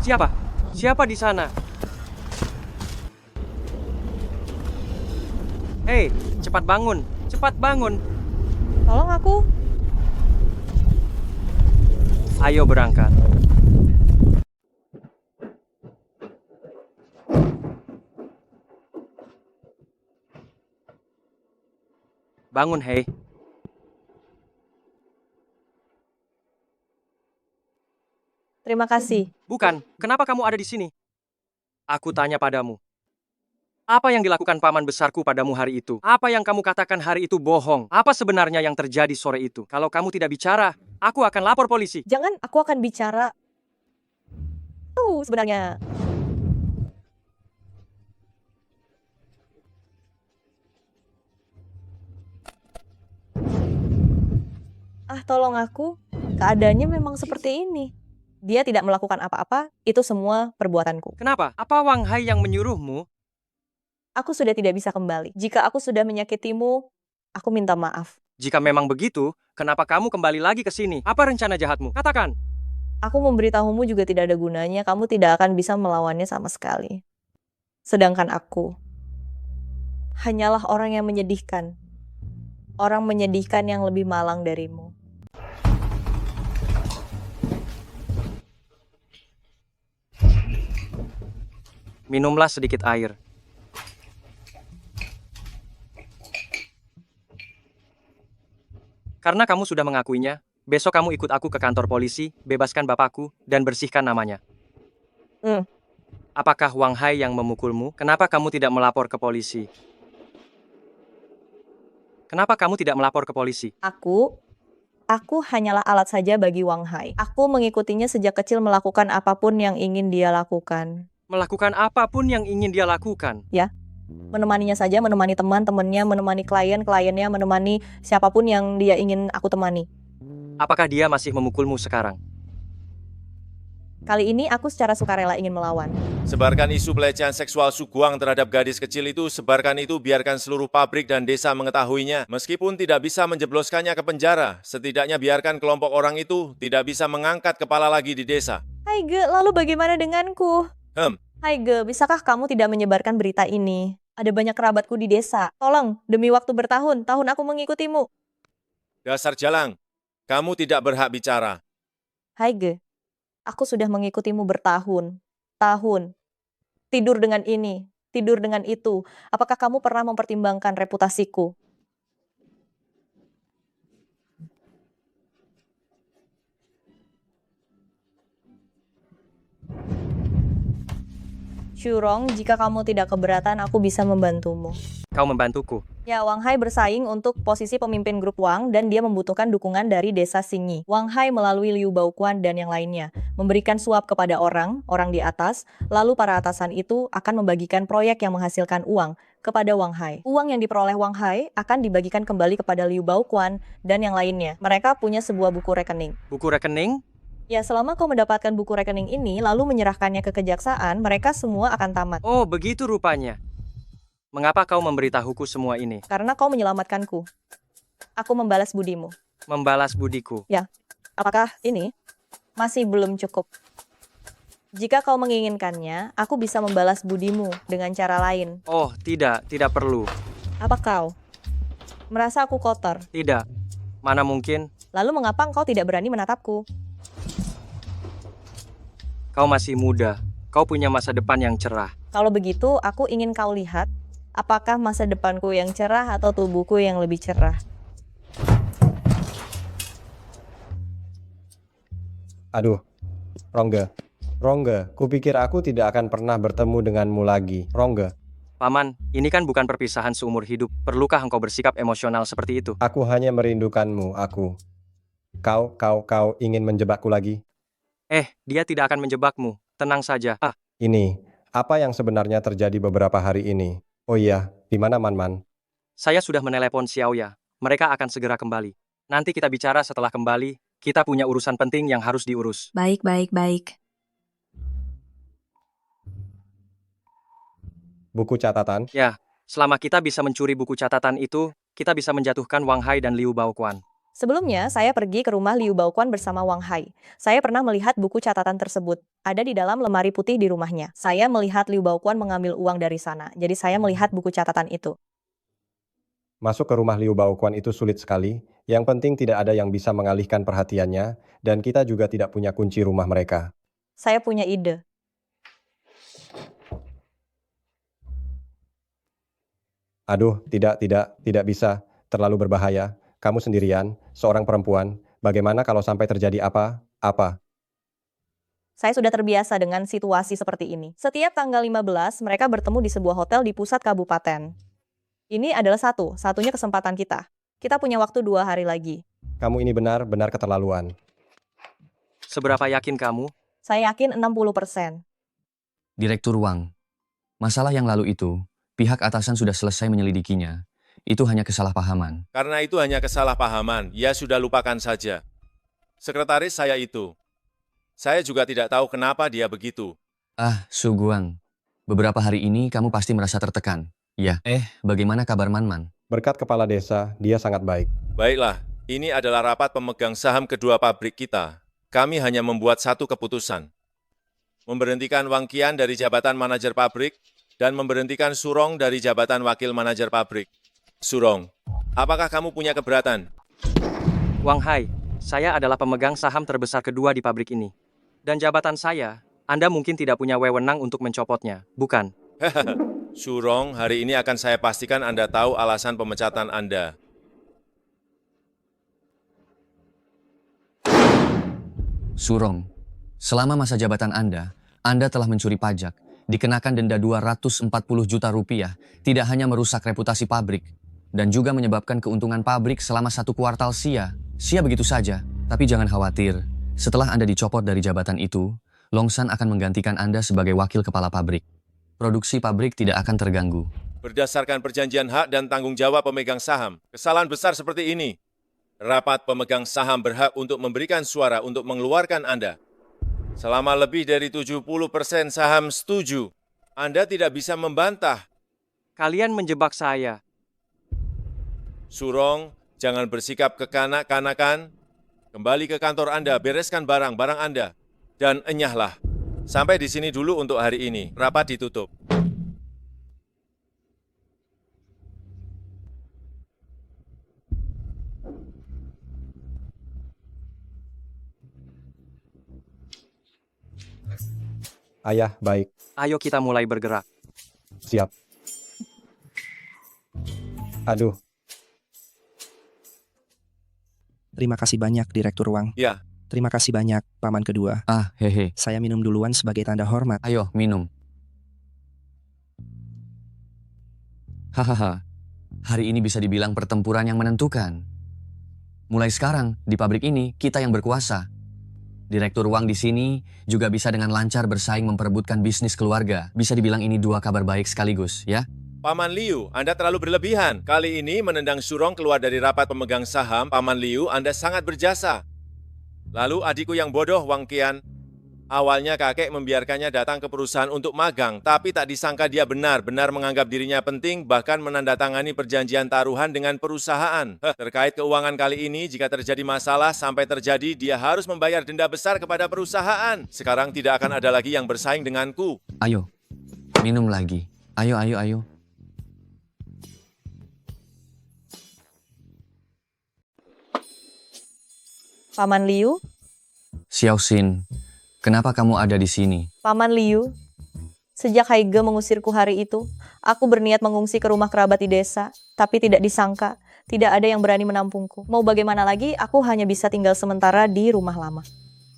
Siapa? Siapa di sana? Hei, cepat bangun! Cepat bangun! Tolong aku. Ayo berangkat. Bangun, hei. Terima kasih. Bukan, kenapa kamu ada di sini? Aku tanya padamu. Apa yang dilakukan paman besarku padamu hari itu? Apa yang kamu katakan hari itu bohong? Apa sebenarnya yang terjadi sore itu? Kalau kamu tidak bicara, aku akan lapor polisi. Jangan, aku akan bicara. Sebenarnya. Tolong aku. Keadaannya memang seperti ini. Dia tidak melakukan apa-apa, itu semua perbuatanku. Kenapa? Apa Wang Hai yang menyuruhmu? Aku sudah tidak bisa kembali. Jika aku sudah menyakitimu, aku minta maaf. Jika memang begitu, kenapa kamu kembali lagi ke sini? Apa rencana jahatmu? Katakan. Aku memberitahumu juga tidak ada gunanya, kamu tidak akan bisa melawannya sama sekali. Sedangkan aku, hanyalah orang yang menyedihkan. Orang menyedihkan yang lebih malang darimu. Minumlah sedikit air. Karena kamu sudah mengakuinya, besok kamu ikut aku ke kantor polisi, bebaskan bapakku, dan bersihkan namanya. Apakah Wang Hai yang memukulmu? Kenapa kamu tidak melapor ke polisi? Kenapa kamu tidak melapor ke polisi? Aku hanyalah alat saja bagi Wang Hai. Aku mengikutinya sejak kecil melakukan apapun yang ingin dia lakukan. Melakukan apapun yang ingin dia lakukan? Ya. Menemaninya saja, menemani teman-temannya, menemani klien-kliennya, menemani siapapun yang dia ingin aku temani. Apakah dia masih memukulmu sekarang? Kali ini aku secara sukarela ingin melawan. Sebarkan isu pelecehan seksual Suguang terhadap gadis kecil itu, sebarkan itu, biarkan seluruh pabrik dan desa mengetahuinya. Meskipun tidak bisa menjebloskannya ke penjara, setidaknya biarkan kelompok orang itu tidak bisa mengangkat kepala lagi di desa. Haige, lalu bagaimana denganku? Haige, bisakah kamu tidak menyebarkan berita ini? Ada banyak kerabatku di desa. Tolong, demi waktu bertahun-tahun aku mengikutimu. Dasar jalang, kamu tidak berhak bicara. Haige, aku sudah mengikutimu bertahun-tahun. Tidur dengan ini, tidur dengan itu. Apakah kamu pernah mempertimbangkan reputasiku? Shurong, jika kamu tidak keberatan, aku bisa membantumu. Kau membantuku? Ya, Wang Hai bersaing untuk posisi pemimpin grup Wang dan dia membutuhkan dukungan dari desa Xingyi. Wang Hai melalui Liu Baoquan dan yang lainnya, memberikan suap kepada orang di atas, lalu para atasan itu akan membagikan proyek yang menghasilkan uang kepada Wang Hai. Uang yang diperoleh Wang Hai akan dibagikan kembali kepada Liu Baoquan dan yang lainnya. Mereka punya sebuah buku rekening. Buku rekening? Ya, selama kau mendapatkan buku rekening ini, lalu menyerahkannya ke kejaksaan, mereka semua akan tamat. Oh, begitu rupanya. Mengapa kau memberitahuku semua ini? Karena kau menyelamatkanku. Aku membalas budimu. Membalas budiku? Ya. Apakah ini masih belum cukup? Jika kau menginginkannya, aku bisa membalas budimu dengan cara lain. Oh, tidak perlu. Apa kau merasa aku kotor? Tidak. Mana mungkin? Lalu mengapa engkau tidak berani menatapku? Kau masih muda. Kau punya masa depan yang cerah. Kalau begitu, aku ingin kau lihat apakah masa depanku yang cerah atau tubuhku yang lebih cerah. Aduh, Rongga, kupikir aku tidak akan pernah bertemu denganmu lagi. Rongga, Paman, ini kan bukan perpisahan seumur hidup. Perlukah engkau bersikap emosional seperti itu? aku hanya merindukanmu, aku. Kau ingin menjebakku lagi? Dia tidak akan menjebakmu. Tenang saja. Ini, apa yang sebenarnya terjadi beberapa hari ini? Oh iya, di mana Man-Man? Saya sudah menelepon Xiaoya. Mereka akan segera kembali. Nanti kita bicara setelah kembali. Kita punya urusan penting yang harus diurus. Baik. Buku catatan? Ya, selama kita bisa mencuri buku catatan itu, kita bisa menjatuhkan Wang Hai dan Liu Baoquan. Sebelumnya, saya pergi ke rumah Liu Baoquan bersama Wang Hai. Saya pernah melihat buku catatan tersebut. Ada di dalam lemari putih di rumahnya. Saya melihat Liu Baoquan mengambil uang dari sana. Jadi saya melihat buku catatan itu. Masuk ke rumah Liu Baoquan itu sulit sekali. Yang penting tidak ada yang bisa mengalihkan perhatiannya, dan kita juga tidak punya kunci rumah mereka. Saya punya ide. Aduh, tidak bisa. Terlalu berbahaya. Kamu sendirian, seorang perempuan. Bagaimana kalau sampai terjadi apa? Saya sudah terbiasa dengan situasi seperti ini. Setiap tanggal 15, mereka bertemu di sebuah hotel di pusat kabupaten. Ini adalah satunya kesempatan kita. Kita punya waktu 2 hari lagi. Kamu ini benar-benar keterlaluan. Seberapa yakin kamu? Saya yakin 60%. Direktur Wang, masalah yang lalu itu, pihak atasan sudah selesai menyelidikinya. Itu hanya kesalahpahaman. Karena itu hanya kesalahpahaman, ya sudah lupakan saja. Sekretaris saya itu. Saya juga tidak tahu kenapa dia begitu. Su Guang, beberapa hari ini kamu pasti merasa tertekan. Ya, bagaimana kabar Man-Man? Berkat kepala desa, dia sangat baik. Baiklah, ini adalah rapat pemegang saham kedua pabrik kita. Kami hanya membuat satu keputusan. Memberhentikan Wang Qian dari jabatan manajer pabrik dan memberhentikan Surong dari jabatan wakil manajer pabrik. Surong, apakah kamu punya keberatan? Wang Hai, saya adalah pemegang saham terbesar kedua di pabrik ini. Dan jabatan saya, Anda mungkin tidak punya wewenang untuk mencopotnya, bukan? Surong, hari ini akan saya pastikan Anda tahu alasan pemecatan Anda. Surong, selama masa jabatan Anda telah mencuri pajak, dikenakan denda 240 juta rupiah, tidak hanya merusak reputasi pabrik, dan juga menyebabkan keuntungan pabrik selama 1 kuartal sia begitu saja. Tapi jangan khawatir, setelah Anda dicopot dari jabatan itu, Longshan akan menggantikan Anda sebagai wakil kepala pabrik. Produksi pabrik tidak akan terganggu. Berdasarkan perjanjian hak dan tanggung jawab pemegang saham, kesalahan besar seperti ini, rapat pemegang saham berhak untuk memberikan suara untuk mengeluarkan Anda. Selama lebih dari 70% saham setuju, Anda tidak bisa membantah. Kalian menjebak saya. Surong, jangan bersikap kekanak-kanakan. Kembali ke kantor Anda, bereskan barang-barang Anda. Dan enyahlah. Sampai di sini dulu untuk hari ini. Rapat ditutup. Ayah, baik. Ayo kita mulai bergerak. Siap. Aduh. Terima kasih banyak, Direktur Wang. Ya. Terima kasih banyak, Paman kedua. Saya minum duluan sebagai tanda hormat. Ayo, minum. Hahaha, hari ini bisa dibilang pertempuran yang menentukan. Mulai sekarang, di pabrik ini, kita yang berkuasa. Direktur Wang di sini juga bisa dengan lancar bersaing memperebutkan bisnis keluarga. Bisa dibilang ini 2 kabar baik sekaligus, ya? Paman Liu, Anda terlalu berlebihan. Kali ini menendang Surong keluar dari rapat pemegang saham, Paman Liu, Anda sangat berjasa. Lalu adikku yang bodoh, Wang Qian. Awalnya kakek membiarkannya datang ke perusahaan untuk magang, tapi tak disangka dia benar-benar menganggap dirinya penting, bahkan menandatangani perjanjian taruhan dengan perusahaan. Terkait keuangan kali ini, jika terjadi masalah sampai terjadi, dia harus membayar denda besar kepada perusahaan. Sekarang tidak akan ada lagi yang bersaing denganku. Ayo, minum lagi. Ayo, ayo, ayo. Paman Liu? Xiao Xin, kenapa kamu ada di sini? Paman Liu? Sejak Haige mengusirku hari itu, aku berniat mengungsi ke rumah kerabat di desa, tapi tidak disangka, tidak ada yang berani menampungku. Mau bagaimana lagi, aku hanya bisa tinggal sementara di rumah lama.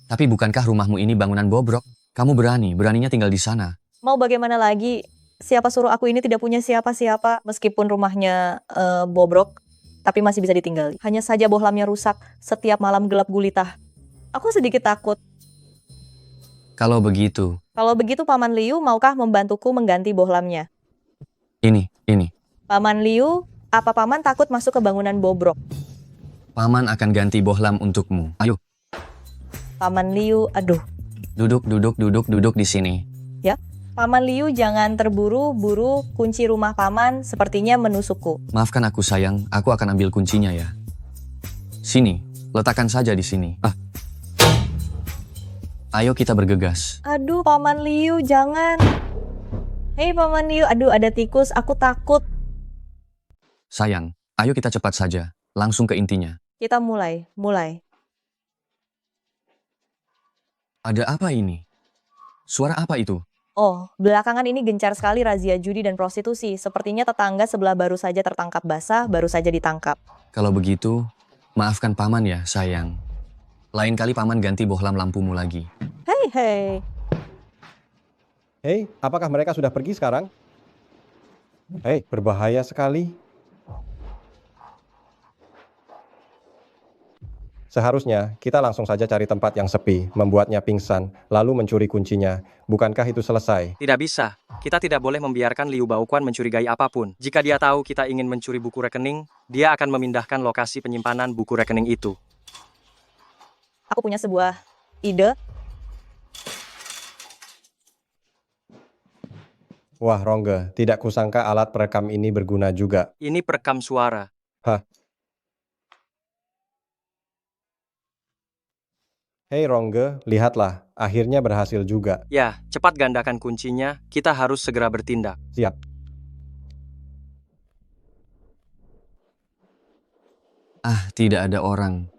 Tapi bukankah rumahmu ini bangunan bobrok? Kamu beraninya tinggal di sana. Mau bagaimana lagi, siapa suruh aku ini tidak punya siapa-siapa, meskipun rumahnya bobrok, tapi masih bisa ditinggali. Hanya saja bohlamnya rusak, setiap malam gelap gulita. Aku sedikit takut. Kalau begitu, Paman Liu, maukah membantuku mengganti bohlamnya? ini. Paman Liu, apa Paman takut masuk ke bangunan bobrok? Paman akan ganti bohlam untukmu. Ayo, Paman Liu, aduh. duduk di sini. Ya, Paman Liu jangan terburu-buru, kunci rumah Paman sepertinya menusukku. Maafkan aku sayang, aku akan ambil kuncinya ya. Sini, letakkan saja di sini. Ayo kita bergegas. Aduh, Paman Liu, jangan. Hei Paman Liu, aduh ada tikus, aku takut. Sayang, ayo kita cepat saja, langsung ke intinya. Kita mulai. Ada apa ini? Suara apa itu? Oh, belakangan ini gencar sekali razia judi dan prostitusi. Sepertinya tetangga sebelah baru saja tertangkap basah, baru saja ditangkap. Kalau begitu, maafkan Paman ya, sayang. Lain kali Paman ganti bohlam lampumu lagi. Hei. Hei, apakah mereka sudah pergi sekarang? Hei, berbahaya sekali. Seharusnya kita langsung saja cari tempat yang sepi, membuatnya pingsan, lalu mencuri kuncinya. Bukankah itu selesai? Tidak bisa. Kita tidak boleh membiarkan Liu Baoquan mencurigai apapun. Jika dia tahu kita ingin mencuri buku rekening, dia akan memindahkan lokasi penyimpanan buku rekening itu. Aku punya sebuah ide. Wah, Rongge, tidak kusangka alat perekam ini berguna juga. Ini perekam suara. Hah? Hei Rongge, lihatlah, akhirnya berhasil juga. Ya, cepat gandakan kuncinya, kita harus segera bertindak. Siap. Tidak ada orang.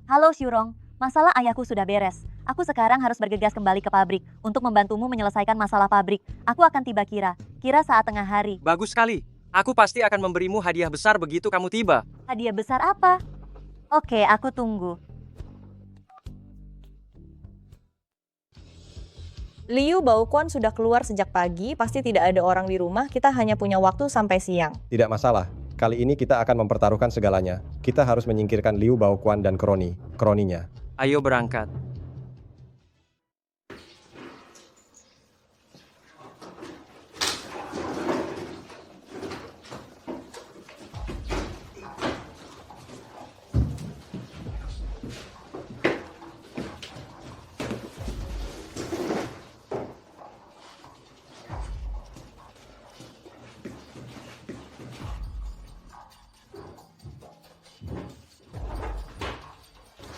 Halo Syurong, masalah ayahku sudah beres. Aku sekarang harus bergegas kembali ke pabrik untuk membantumu menyelesaikan masalah pabrik. Aku akan tiba kira saat tengah hari. Bagus sekali. Aku pasti akan memberimu hadiah besar begitu kamu tiba. Hadiah besar apa? Oke, aku tunggu. Liu Baoquan sudah keluar sejak pagi, pasti tidak ada orang di rumah, kita hanya punya waktu sampai siang. Tidak masalah. Kali ini kita akan mempertaruhkan segalanya. Kita harus menyingkirkan Liu Baoquan dan kroninya. Ayo berangkat.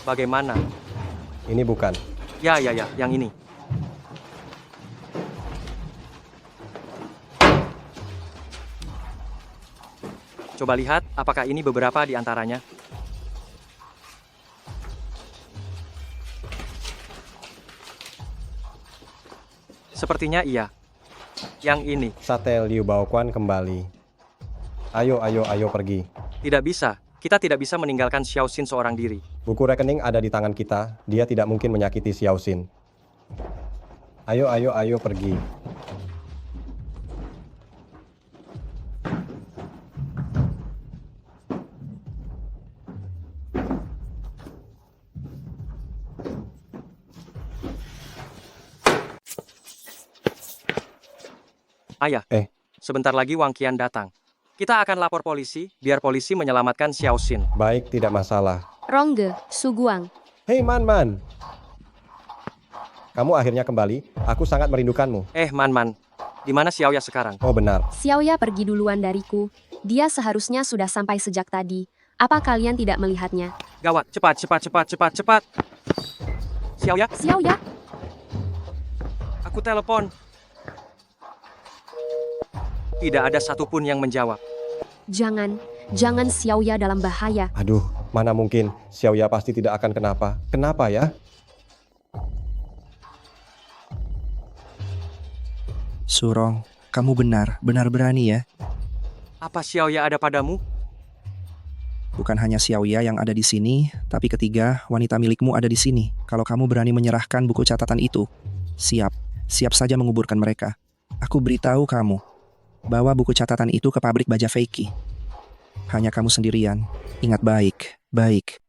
Bagaimana? Ini bukan. Ya, yang ini. Coba lihat, apakah ini beberapa di antaranya? Sepertinya iya. Yang ini. Sate Liu Baoquan kembali. Ayo pergi. Tidak bisa. Kita tidak bisa meninggalkan Xiao Xin seorang diri. Buku rekening ada di tangan kita. Dia tidak mungkin menyakiti Xiao Xin. Ayo pergi. Ayah, sebentar lagi Wang Qian datang. Kita akan lapor polisi, biar polisi menyelamatkan Xiao Xin. Baik, tidak masalah. Rongge, Su Guang. Hei Man. Kamu akhirnya kembali. Aku sangat merindukanmu. Man, di mana Xiaoya sekarang? Oh benar. Xiaoya pergi duluan dariku. Dia seharusnya sudah sampai sejak tadi. Apa kalian tidak melihatnya? Gawat, cepat. Xiaoya, aku telepon. Tidak ada satupun yang menjawab. Jangan Xiaoya dalam bahaya. Aduh, mana mungkin. Xiaoya pasti tidak akan kenapa. Kenapa ya? Surong, kamu benar berani ya. Apa Xiaoya ada padamu? Bukan hanya Xiaoya yang ada di sini, tapi ketiga wanita milikmu ada di sini. Kalau kamu berani menyerahkan buku catatan itu, siap saja menguburkan mereka. Aku beritahu kamu, bawa buku catatan itu ke pabrik baja Feiki. Hanya kamu sendirian. Ingat baik.